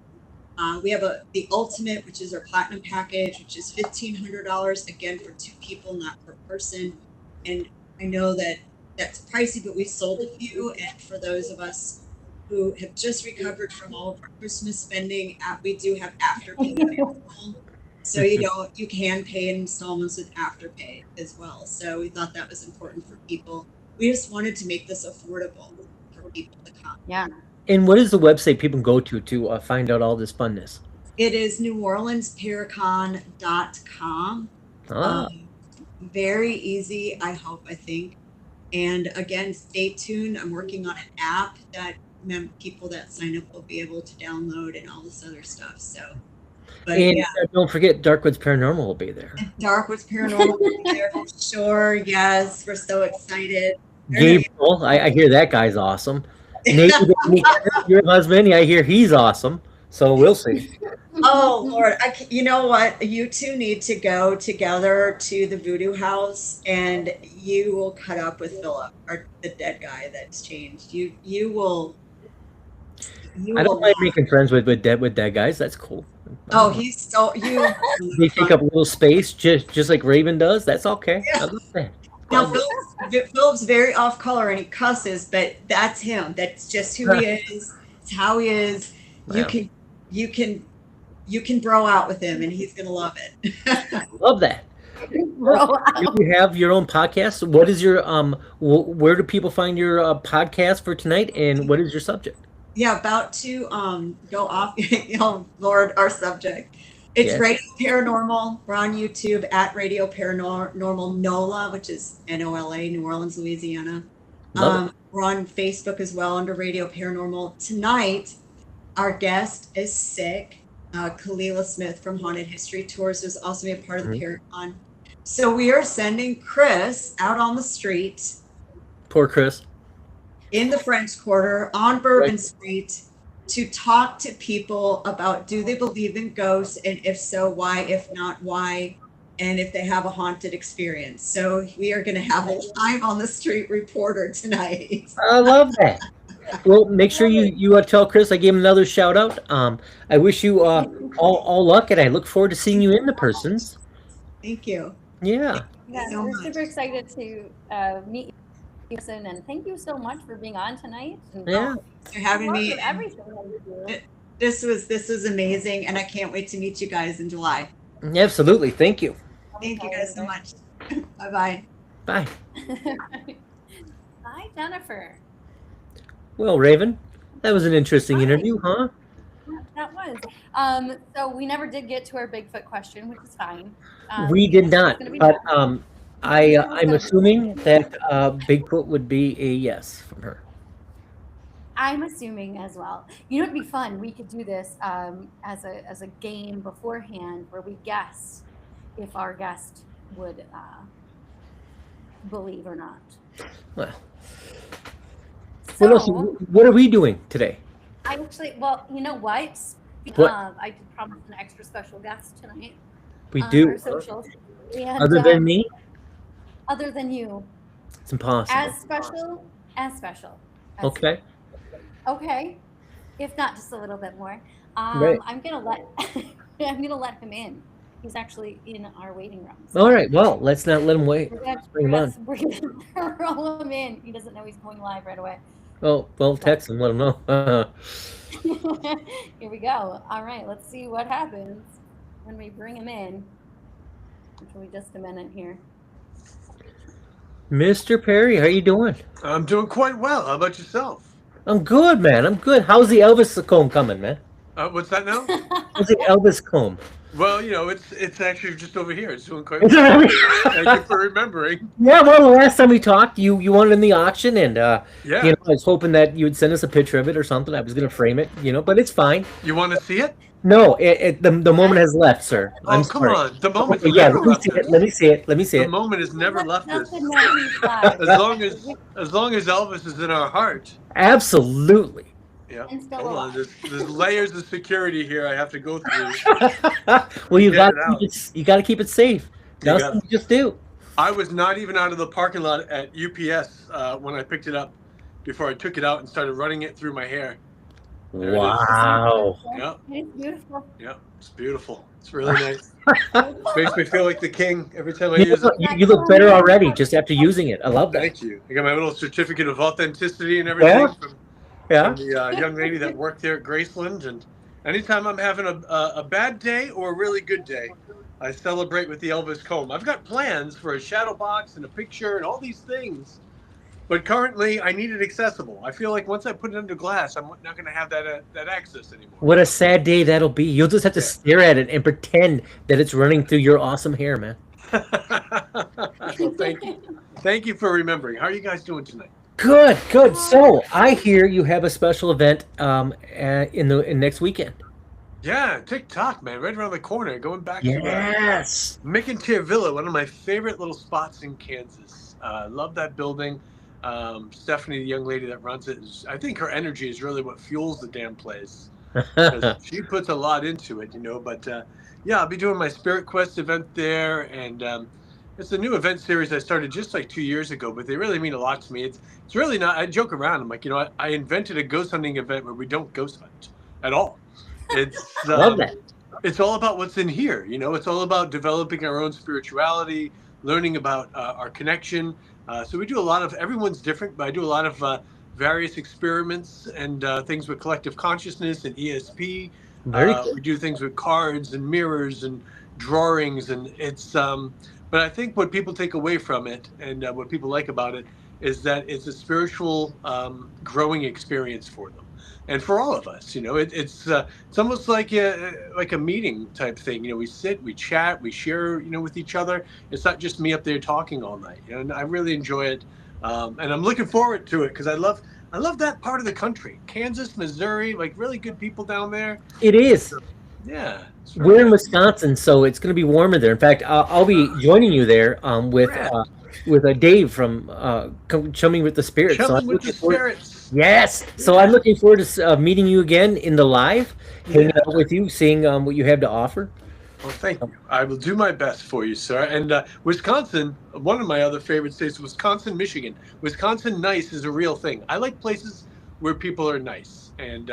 We have the ultimate, which is our platinum package, which is $1,500 again for 2 people, not per person. And I know that that's pricey, but we sold a few. And for those of us who have just recovered from all of our Christmas spending, we do have Afterpay available. So you can pay in installments with Afterpay as well. So we thought that was important for people. We just wanted to make this affordable for people to come. Yeah. And what is the website people can go to find out all this funness? It is NewOrleansParacon.com. Very easy, I think. And again, stay tuned. I'm working on an app that people that sign up will be able to download and all this other stuff. So, but and don't forget, Darkwoods Paranormal will be there. Darkwoods Paranormal will be there for sure. Yes, we're so excited. Gabriel, I hear that guy's awesome. Nate, your husband, I hear he's awesome. So we'll see. Oh Lord, you know what? You two need to go together to the Voodoo House, and you will cut up with Philip, or the dead guy that's changed. You will. I don't mind making friends with dead guys. That's cool. Oh, he's so you. They take up a little space, just like Raven does. That's okay. Yeah. I love that. Now Philip's very off color and he cusses, but that's him. That's just who he is. It's how he is. Wow. You can bro out with him, and he's gonna love it. Love that. You have your own podcast. What is your where do people find your podcast for tonight, and what is your subject? Yeah, about to go off. Oh Lord, our subject. It's Radio Paranormal. We're on YouTube at Radio Paranormal NOLA, which is NOLA, New Orleans, Louisiana. We're on Facebook as well under Radio Paranormal. Tonight, our guest is sick. Kalila Smith from Haunted History Tours is also a part of the Paracon. So we are sending Chris out on the street. Poor Chris. In the French Quarter on Bourbon Street to talk to people about, do they believe in ghosts, and if so, why? If not, why? And if they have a haunted experience. So we are going to have a live on the street reporter tonight. I love that. Well, make sure you tell Chris I gave him another shout out. I wish you all luck, and I look forward to seeing you in the persons. Thank you. Yeah. Yeah, we're super excited to meet you, and thank you so much for being on tonight. And for having me. Everything that you do. This was amazing, and I can't wait to meet you guys in July. Absolutely. Thank you. Thank you guys so much. Bye-bye. Bye. Bye, Jennifer. Well, Raven, that was an interesting interview, huh? Yeah, that was. So we never did get to our Bigfoot question, which is fine. We did not, but I'm assuming that Bigfoot would be a yes from her. I'm assuming as well. You know, it'd be fun. We could do this as a game beforehand, where we guess if our guest would believe or not. Well, So, what are we doing today? I actually, well, you know what? I did promise an extra special guest tonight. We do. Our socials. And, Other than me? Other than you. It's impossible. As special. Okay. Okay. If not, just a little bit more. Right. I'm gonna let him in. He's actually in our waiting room. All right. Well, let's not let him wait. Bring him on. We're gonna roll him in. He doesn't know he's going live right away. Oh, well, text him. Let him know. Here we go. All right. Let's see what happens when we bring him in. Give me just a minute here. Mr. Perry, how you doing? I'm doing quite well. How about yourself? I'm good, man. I'm good. How's the Elvis comb coming, man? What's that now? How's the Elvis comb? Well, you know, it's actually just over here. It's doing quite well. Thank you for remembering. Yeah, well, the last time we talked, you won it in the auction, and Yeah. you know, I was hoping that you would send us a picture of it or something. I was going to frame it, you know, but it's fine. You want to see it? No, the moment has left, sir. I'm Come sorry. on. The moment. Yeah, let me see it. The moment has never left us. Nothing that he's live. As long as Elvis is in our heart. Absolutely. Yeah. And still Hold on. alive. There's layers of security here I have to go through. Well, you got Get to keep it safe. That's what you just do. I was not even out of the parking lot at UPS when I picked it up before I took it out and started running it through my hair. There it is. Wow. Yeah, It's beautiful. yeah, it's beautiful. It's really nice. Makes me feel like the king every time I You use it. you look better already just after using it. I love that. Thank you. I got my little certificate of authenticity and everything Yeah. from Yeah. the young lady that worked there at Graceland. And anytime I'm having a bad day or a really good day, I celebrate with the Elvis comb. I've got plans for a shadow box and a picture and all these things, but currently I need it accessible. I feel like once I put it under glass, I'm not going to have that access anymore. What a sad day that'll be. You'll just have to stare at it and pretend that it's running through your awesome hair, man. Well, thank you. Thank you for remembering. How are you guys doing tonight? Good, good. So I hear you have a special event in next weekend. Yeah, TikTok, man, right around the corner. Going back to Yes. McIntyre Villa, one of my favorite little spots in Kansas. Love that building. Stephanie, the young lady that runs it, I think her energy is really what fuels the damn place. 'Cause she puts a lot into it, you know. But yeah, I'll be doing my Spirit Quest event there, and it's a new event series I started just like 2 years ago. But they really mean a lot to me. It's really not. I joke around. I'm like, you know, I invented a ghost hunting event where we don't ghost hunt at all. It's Love that. It's all about what's in here. You know, it's all about developing our own spirituality, learning about our connection. So we do a lot of, everyone's different, but I do a lot of various experiments and things with collective consciousness and ESP. Very good. We do things with cards and mirrors and drawings, and it's. But I think what people take away from it and what people like about it is that it's a spiritual growing experience for them. And for all of us, you know, it's almost like a meeting type thing. You know, we sit, we chat, we share, you know, with each other. It's not just me up there talking all night. You know, and I really enjoy it, and I'm looking forward to it because I love that part of the country, Kansas, Missouri, like really good people down there. It is. Yeah, We're in Wisconsin, so it's going to be warmer there. In fact, I'll be joining you there with Dave from Chumming with the Spirits. So Chumming with the Spirits. Yes. So I'm looking forward to meeting you again in the live, hanging out with you, seeing what you have to offer. Well, thank you. I will do my best for you, sir. And Wisconsin, one of my other favorite states, Wisconsin, Michigan. Wisconsin nice is a real thing. I like places where people are nice. And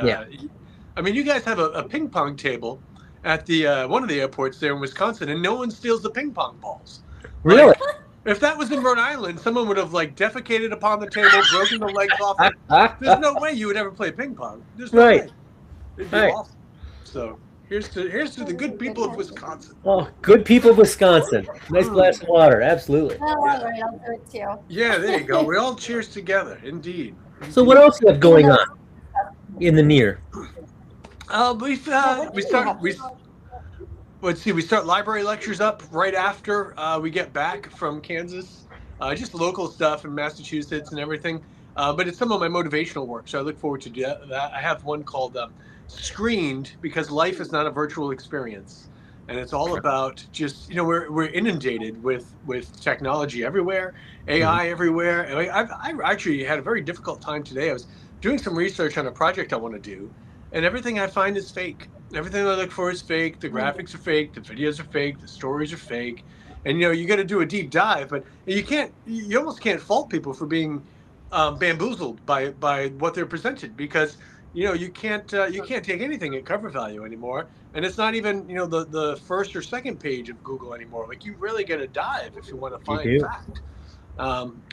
I mean, you guys have a ping pong table at the one of the airports there in Wisconsin, and no one steals the ping pong balls. Really? Like, if that was in Rhode Island, someone would have like defecated upon the table, broken the legs off it. There's no way you would ever play ping pong. There's no way. It'd be awesome. So here's to the good people of Wisconsin. Oh, good people of Wisconsin. Nice glass of water. Absolutely. Oh, all right, I'll do it too. Yeah, there you go. We all cheers together. Indeed. So what else do you have going on in the near? We start library lectures up right after we get back from Kansas. Just local stuff in Massachusetts and everything. But it's some of my motivational work, so I look forward to that. I have one called Screened, because life is not a virtual experience. And it's all about just, you know, we're inundated with technology everywhere, AI everywhere. And I actually had a very difficult time today. I was doing some research on a project I want to do, and everything I find is fake. Everything I look for is fake. The graphics are fake. The videos are fake. The stories are fake. And, you know, you got to do a deep dive, but you almost can't fault people for being bamboozled by what they're presented, because, you know, you can't take anything at cover value anymore. And it's not even, you know, the first or second page of Google anymore. Like, you really got to dive if you want to find fact.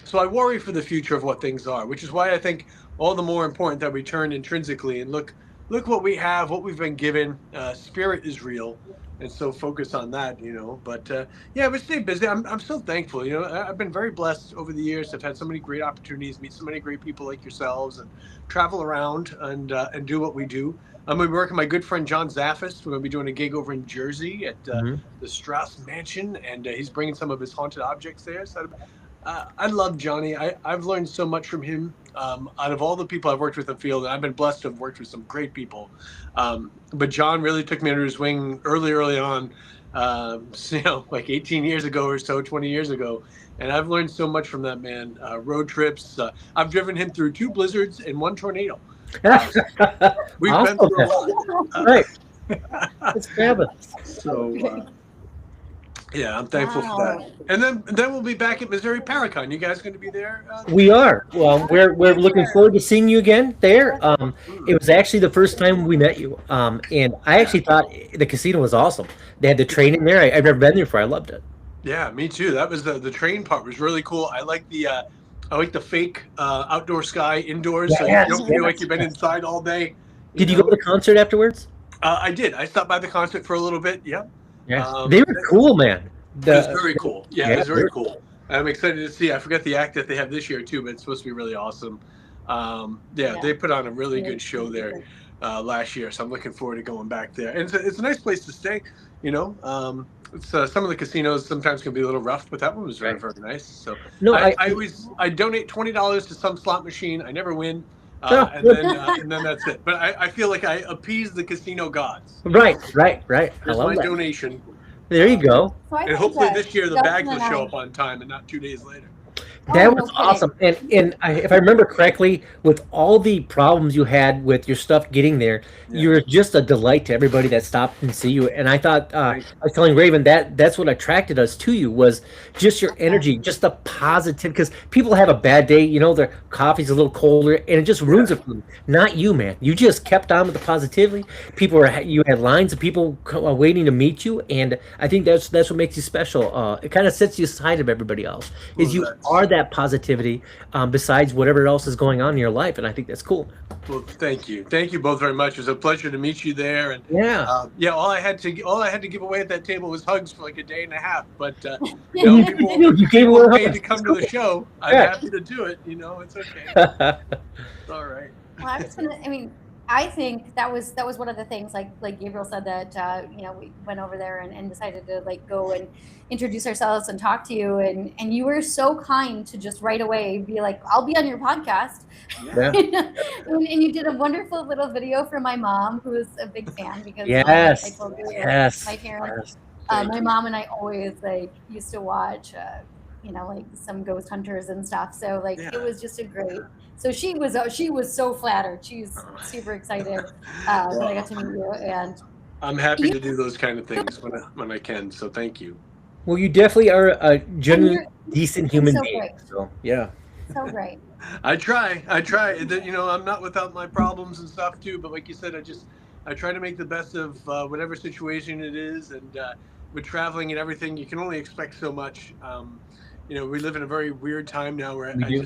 So I worry for the future of what things are, which is why I think all the more important that we turn intrinsically and look what we have, what we've been given. Spirit is real, and so focus on that, you know. But yeah, we stay busy. I'm so thankful. You know, I've been very blessed over the years. I've had so many great opportunities, meet so many great people like yourselves, and travel around and do what we do. I'm going to be working with my good friend John Zaffis. We're going to be doing a gig over in Jersey at the Strauss Mansion, and he's bringing some of his haunted objects there. So I love Johnny. I've learned so much from him. Out of all the people I've worked with in the field, I've been blessed to have worked with some great people. But John really took me under his wing early on, you know, like 18 years ago or so, 20 years ago. And I've learned so much from that man. Road trips. I've driven him through 2 blizzards and 1 tornado. We've been through a lot. Right. It's fabulous. So, Yeah, I'm thankful for Wow. that. And then we'll be back at Missouri Paracon. You guys going to be there? We are. Well, we're looking forward to seeing you again there. It was actually the first time we met you. And I actually thought the casino was awesome. They had the training there. I've never been there before. I loved it. Yeah, me too. That was the train part was really cool. I like the fake outdoor sky indoors, so you Yes, don't feel yes. like you've been inside all day. Did you go to the concert afterwards? I did. I stopped by the concert for a little bit. Yeah. Yeah, they were cool, man. It was very cool. Yeah, it was very they're- cool. I'm excited to see. I forget the act that they have this year too, but it's supposed to be really awesome. Yeah. They put on a really good show there last year, so I'm looking forward to going back there. And it's a nice place to stay. You know, it's some of the casinos sometimes can be a little rough, but that one was very very nice. So No, I donate $20 to some slot machine. I never win. Oh. And then that's it. But I feel like I appease the casino gods. right. I Here's love my that. donation. There you go. So I And think hopefully that this year the Justin bags will and show I- up on time and not 2 days later. That Oh, was no awesome. And if I remember correctly, with all the problems you had with your stuff getting there, Yeah. you were just a delight to everybody that stopped and see you. And I thought, I was telling Raven that's what attracted us to you was just your energy, just the positive. Because people have a bad day, you know, their coffee's a little colder, and it just ruins it for them. Not you, man. You just kept on with the positivity. You had lines of people waiting to meet you, and I think that's what makes you special. It kind of sets you aside of everybody else. Is Well, you that's- are that positivity besides whatever else is going on in your life, and I think that's cool. Well, thank you both very much. It was a pleasure to meet you there. And Yeah. all I had to give away at that table was hugs for like a day and a half. But you And know, you people did. You gave people away paid hugs. to come to the show. I'm Yeah. happy to do it. You know, it's okay. It's all right. Well, I think that was one of the things, like Gabriel said, that we went over there and decided to like go and introduce ourselves and talk to you, and you were so kind to just right away be like, I'll be on your podcast. Yeah. and you did a wonderful little video for my mom, who is a big fan, because Yes. I told you, Yes. my parents, Yes. my mom and I always like used to watch like some ghost hunters and stuff, so like Yeah. it was just a great. So she was so flattered. She's super excited when I got to meet you, and I'm happy to do those kind of things when I can. So thank you. Well, you definitely are a genuine, you're- decent human so being. great. So yeah. so great. I try. You know, I'm not without my problems and stuff too. But like you said, I try to make the best of whatever situation it is. And with traveling and everything, you can only expect so much. You know, we live in a very weird time now where We do.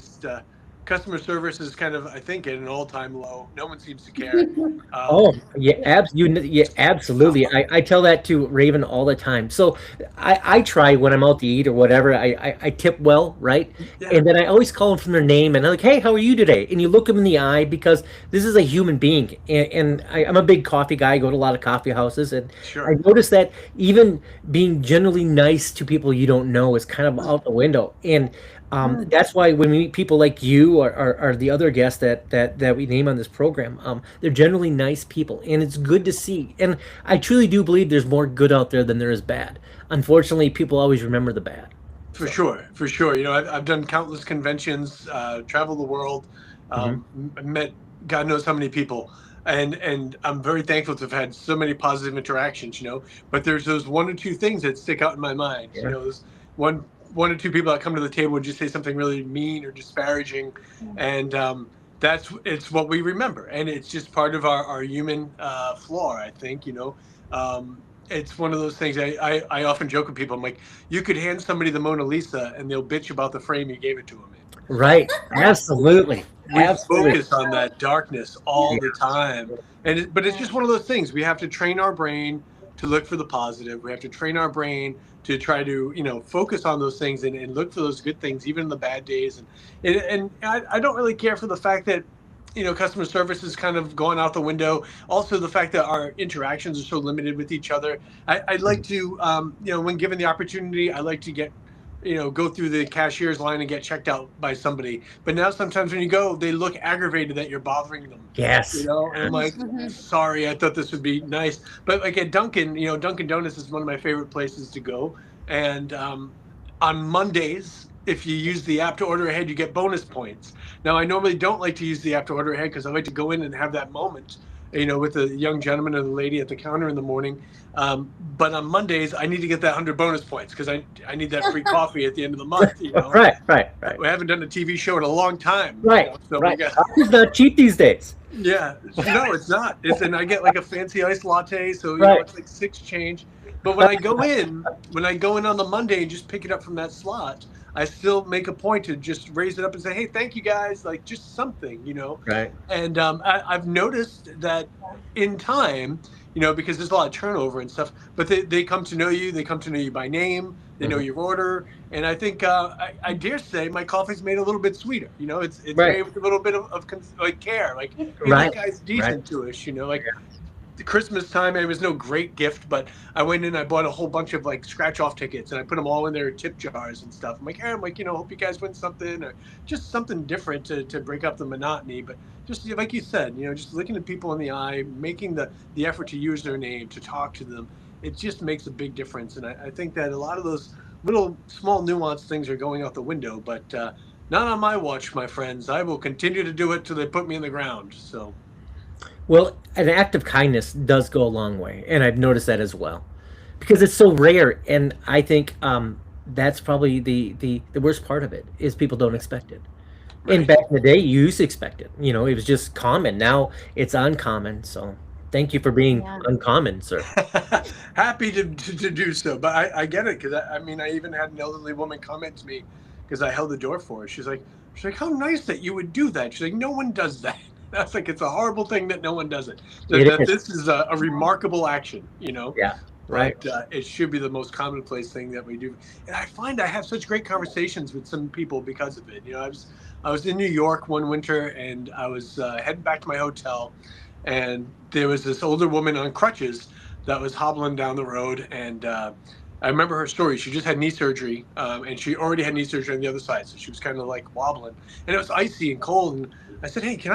customer service is kind of, I think, at an all-time low. No one seems to care. Oh, yeah, absolutely. I tell that to Raven all the time. So I try when I'm out to eat or whatever. I tip well, right? Yeah. And then I always call them from their name and I'm like, hey, how are you today? And you look them in the eye because this is a human being. And I'm a big coffee guy. I go to a lot of coffee houses, and Sure. I noticed that even being generally nice to people you don't know is kind of out the window. And that's why when we meet people like you or the other guests that we name on this program, they're generally nice people, and it's good to see. And I truly do believe there's more good out there than there is bad. Unfortunately, people always remember the bad. For sure. You know, I've done countless conventions, traveled the world, met God knows how many people, and I'm very thankful to have had so many positive interactions. You know, but there's those one or two things that stick out in my mind. Yeah. You know, there's one or two people that come to the table and just say something really mean or disparaging, and it's what we remember, and it's just part of our human flaw. I think, you know. It's one of those things I often joke with people. I'm like, you could hand somebody the Mona Lisa and they'll bitch about the frame you gave it to them in. Right? Absolutely. We Absolutely. focus on that darkness all the time, but it's just one of those things. We have to train our brain to look for the positive. We have to train our brain to try to, you know, focus on those things and look for those good things, even in the bad days. And I don't really care for the fact that, you know, customer service is kind of going out the window. Also, the fact that our interactions are so limited with each other. I like to, you know, when given the opportunity, I like to go through the cashier's line and get checked out by somebody. But now sometimes when you go, they look aggravated that you're bothering them. Yes. You know, and I'm like, sorry, I thought this would be nice. But like at Dunkin', you know, Dunkin' Donuts is one of my favorite places to go. And on Mondays, if you use the app to order ahead, you get bonus points. Now, I normally don't like to use the app to order ahead because I like to go in and have that moment with the young gentleman or the lady at the counter in the morning. But on Mondays, I need to get that 100 bonus points because I need that free coffee at the end of the month. Right. We haven't done a TV show in a long time. Right. So right. we got, It's not cheap these days. yeah. No, it's not. And I get like a fancy iced latte, so it's like 6 change. But when I go in on the Monday and just pick it up from that slot, I still make a point to just raise it up and say, hey, thank you guys, like just something, Right. And I've noticed that in time, because there's a lot of turnover and stuff, but they come to know you. They come to know you by name. They know your order. And I think I dare say my coffee's made a little bit sweeter. It's made with a little bit of care. Like, hey, this guy's decent to us, like. The Christmas time, it was no great gift, but I went in, I bought a whole bunch of like scratch off tickets and I put them all in their tip jars and stuff. I'm like, hope you guys win something or just something different to break up the monotony. But just like you said, just looking at people in the eye, making the effort to use their name, to talk to them, it just makes a big difference. And I think that a lot of those little small nuanced things are going out the window, but not on my watch, my friends. I will continue to do it till they put me in the ground. So. Well, an act of kindness does go a long way, and I've noticed that as well, because it's so rare. And I think that's probably the worst part of it is people don't expect it. Right. And back in the day, you used to expect it. It was just common. Now it's uncommon. So thank you for being uncommon, sir. Happy to do so, but I get it because I even had an elderly woman comment to me because I held the door for her. She's like, how nice that you would do that. She's like, no one does that. That's like, it's a horrible thing that no one does it. This is a remarkable action, Yeah, right. But it should be the most commonplace thing that we do. And I find I have such great conversations with some people because of it. I was in New York one winter and I was heading back to my hotel, and there was this older woman on crutches that was hobbling down the road. And I remember her story. She just had knee surgery, and she already had knee surgery on the other side, so she was kind of like wobbling, and it was icy and cold. And I said, "Hey, can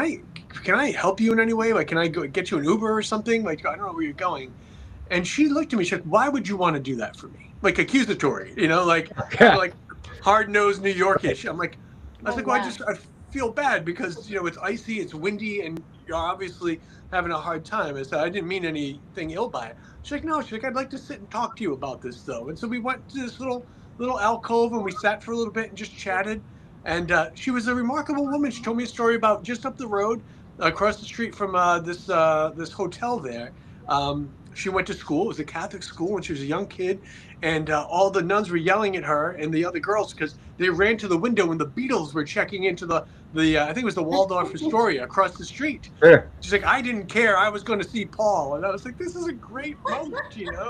I help you in any way? Like, can I go get you an Uber or something? Like, I don't know where you're going." And she looked at me. She said, "Why would you want to do that for me?" Like accusatory, like hard-nosed New Yorkish. I was like, well, I feel bad because it's icy, it's windy, and you're obviously having a hard time. I said, I didn't mean anything ill by it. She's like, no. She's like, I'd like to sit and talk to you about this though. And so we went to this little alcove and we sat for a little bit and just chatted. And she was a remarkable woman. She told me a story about just up the road, across the street from this hotel there. She went to school. It was a Catholic school when she was a young kid. And all the nuns were yelling at her and the other girls because they ran to the window when the Beatles were checking into the I think it was the Waldorf Astoria across the street. Sure. She's like, I didn't care. I was going to see Paul. And I was like, this is a great moment,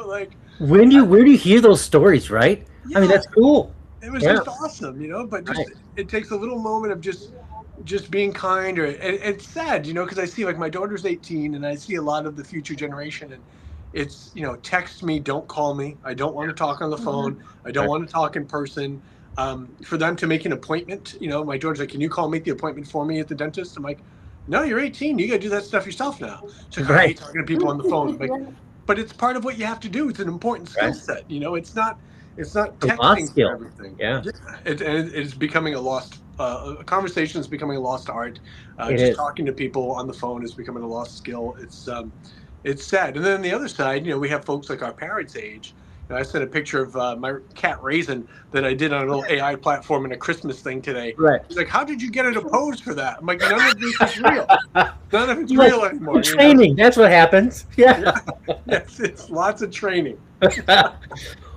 like. Where do you hear those stories, right? Yeah, I mean, that's cool. It was just awesome, but just it takes a little moment of just being kind. Or and it's sad, because I see like my daughter's 18 and I see a lot of the future generation, and it's, text me, don't call me. I don't want to talk on the phone. I don't want to talk in person. For them to make an appointment, my daughter's like, can you make the appointment for me at the dentist? I'm like, no, you're 18. You got to do that stuff yourself now. She's like, I hate talking to people on the phone. I'm like, but it's part of what you have to do. It's an important skill set. It's not texting for everything. Yeah. It's becoming a lost, conversation is becoming a lost art. Talking to people on the phone is becoming a lost skill. It's sad. And then on the other side, we have folks like our parents' age. I sent a picture of my cat Raisin that I did on a little AI platform in a Christmas thing today. Right. He's like, how did you get her to pose for that? I'm like, none of this is real. None of it's real anymore. Training. That's what happens. Yeah. Yes, it's lots of training.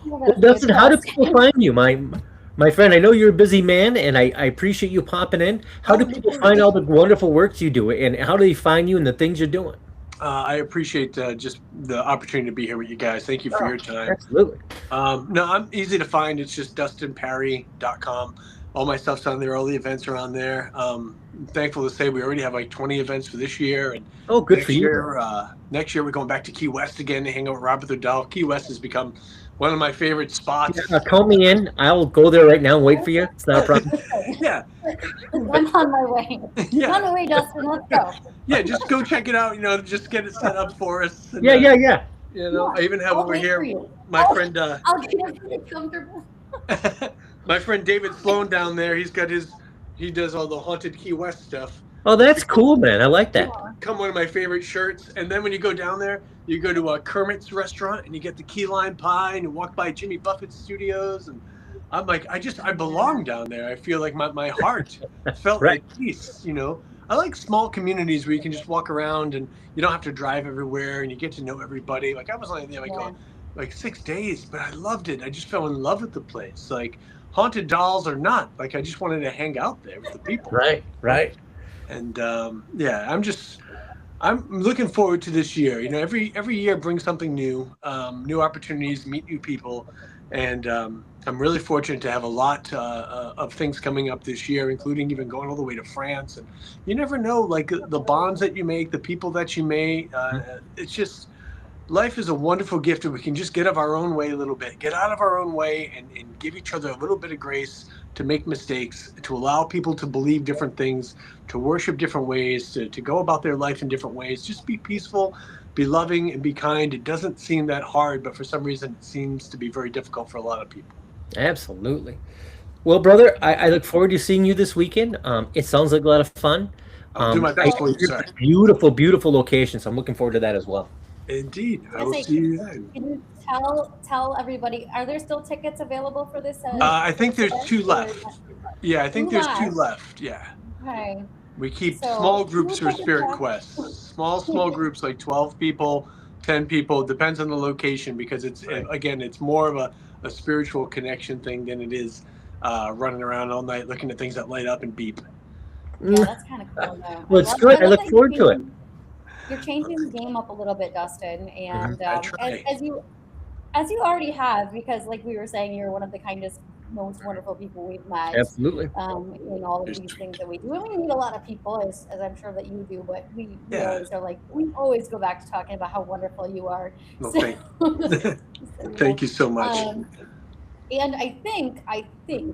Well, Dustin, how do people find you? My friend, I know you're a busy man, and I appreciate you popping in. How do people find all the wonderful works you do, and how do they find you and the things you're doing? I appreciate just the opportunity to be here with you guys. Thank you for your time. Absolutely. No, I'm easy to find. It's just dustinparry.com. All my stuff's on there. All the events are on there. I'm thankful to say we already have like 20 events for this year. And good for you. Next year, we're going back to Key West again to hang out with Robert Udell. Key West has become one of my favorite spots. Yeah, call me in. I'll go there right now and wait for you. It's not a problem. Yeah. I'm on my way. Yeah. I'm on my way, Dustin. Let's go. Yeah, just go check it out. Just get it set up for us. And, yeah. I even have over here my friend. I'll get it comfortable. My friend David Sloan down there. He does all the haunted Key West stuff. Oh, that's cool, man. I like that. become one of my favorite shirts. And then when you go down there, you go to Kermit's restaurant and you get the key lime pie and you walk by Jimmy Buffett Studios. And I'm like, I belong down there. I feel like my heart felt Right. at peace, you know. I like small communities where you can just walk around and you don't have to drive everywhere and you get to know everybody. Like I was only there like 6 days, but I loved it. I just fell in love with the place. Like haunted dolls or not, like I just wanted to hang out there with the people. Right. And I'm looking forward to this year. You know, every year brings something new, new opportunities, meet new people, and I'm really fortunate to have a lot of things coming up this year, including even going all the way to France. And you never know, like the bonds that you make, the people that you meet. It's just life is a wonderful gift if we can just get out of our own way a little bit, get out of our own way, and give each other a little bit of grace to make mistakes, to allow people to believe different things, to worship different ways, to go about their life in different ways. Just be peaceful, be loving, and be kind. It doesn't seem that hard, but for some reason it seems to be very difficult for a lot of people. Absolutely. Well, brother, I look forward to seeing you this weekend. It sounds like a lot of fun. I'll do my best for you, sir. Beautiful, beautiful location. So I'm looking forward to that as well. Indeed. I will Jose, see you then. Can you tell everybody, are there still tickets available for this? I think there's event, 2 or- left. Yeah, I think Two there's left. 2 left. Yeah. Okay. We keep So, small groups who for will Spirit take it Quest. Small groups, like 12 people, 10 people. Depends on the location because it's more of a spiritual connection thing than it is running around all night looking at things that light up and beep. Yeah, that's kind of cool. Though. Well, it's good. I look that forward to you're it. changing- You're changing the game up a little bit, Dustin, and I try. as you already have, because like we were saying, you're one of the kindest, most wonderful people we've met. Absolutely. In all of these things that we do, and we meet a lot of people, as I'm sure that you do. But we Yeah. always are like, we always go back to talking about how wonderful you are. Well, So- thank you so much. And I think,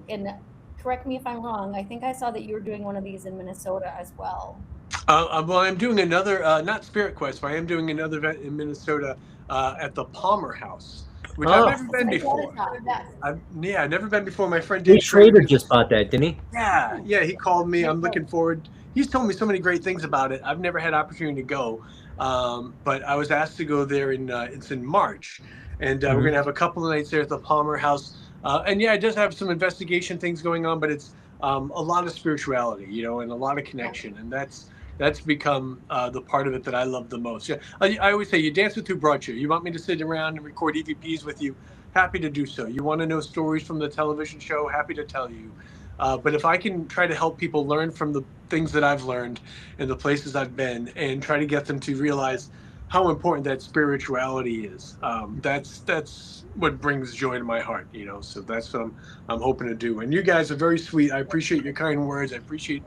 and correct me if I'm wrong, I think I saw that you were doing one of these in Minnesota as well. Well, I'm doing another, not Spirit Quest, but I am doing another event in Minnesota at the Palmer House, which Oh. I've never been before. Yes. I've never been before. My friend Dave Dave Schrader just bought that, didn't he? Yeah, he called me. I'm looking forward. He's told me so many great things about it. I've never had opportunity to go, but I was asked to go there it's in March, and we're gonna have a couple of nights there at the Palmer House. And yeah, it does have some investigation things going on, but it's a lot of spirituality, you know, and a lot of connection, and that's become the part of it that I love the most. Yeah, I always say, you dance with who brought you. You want me to sit around and record EVPs with you? Happy to do so. You want to know stories from the television show? Happy to tell you. But if I can try to help people learn from the things that I've learned and the places I've been, and try to get them to realize how important that spirituality is, that's what brings joy to my heart, you know. So that's what I'm hoping to do. And you guys are very sweet. I appreciate your kind words. I appreciate,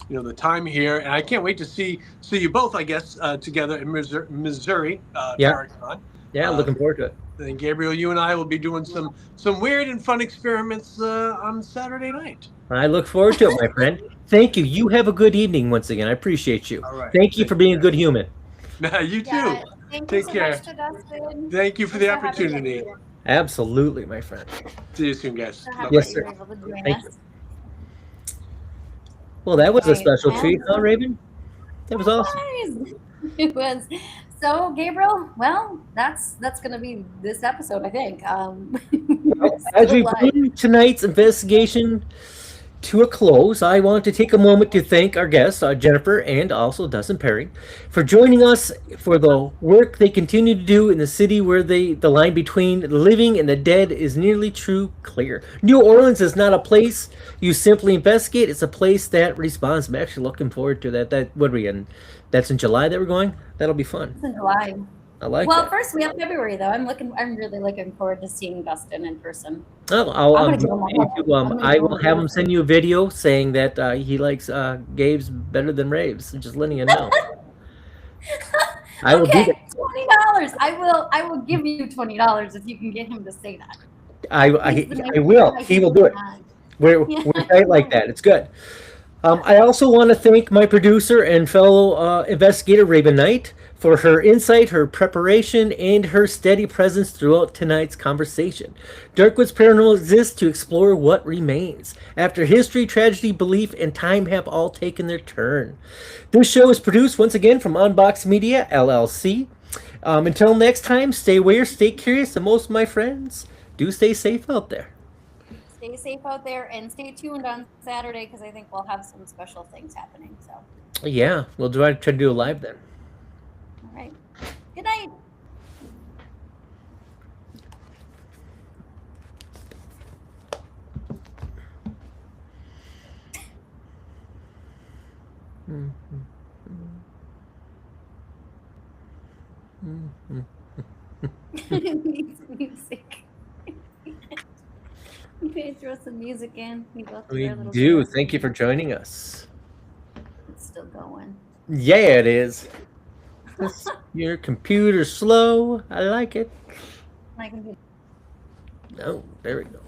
you know, the time here, and I can't wait to see you both, I guess, together in Missouri Paracon. Yeah, looking forward to it. And Gabriel, you and I will be doing some weird and fun experiments on Saturday night. I look forward to it, my friend. Thank you. You have a good evening once again. I appreciate you. All right. Thank you for being a good human. You too. Yeah, thank you Take so care. much to Dustin. Thank you for Thanks the having us opportunity. here. Absolutely, my friend. See you soon, guys. So happy Bye-bye. Yes, that sir. you were able to join Thank us. Well, that was a Right. special treat, huh, Raven? That was awesome. Nice. It was. So, Gabriel, well, that's going to be this episode, I think. As we Still live. bring tonight's investigation to a close, I want to take a moment to thank our guests, Jennifer and also Dustin Perry, for joining us for the work they continue to do in the city where the line between the living and the dead is nearly clear. New Orleans is not a place you simply investigate; it's a place that responds. I'm actually looking forward to that. What are we in? That's in July that we're going. That'll be fun. It's in July. I like Well, that. first we have February though. I'm really looking forward to seeing Dustin in person. Oh, I'm gonna give him a hug. I will have him send you a video saying that he likes Gabe's better than Raves. Just letting you know. I will do Okay, that. $20. I will give you $20 if you can get him to say that. I will. He will do it. We're tight like that. It's good. I also want to thank my producer and fellow investigator Raven Knight for her insight, her preparation, and her steady presence throughout tonight's conversation. Darkwood's Paranormal exists to explore what remains after history, tragedy, belief, and time have all taken their turn. This show is produced once again from Unbox Media, LLC. Until next time, stay aware, stay curious, and most of my friends, do stay safe out there. Stay safe out there and stay tuned on Saturday because I think we'll have some special things happening. So, Yeah, we'll try to do a live then. all right. Good night. Music. Okay, throw some music in. We go through We our little do. dance. Thank you for joining us. It's still going. Yeah, it is. Your computer's slow. I like it. I can do. Oh, there we go.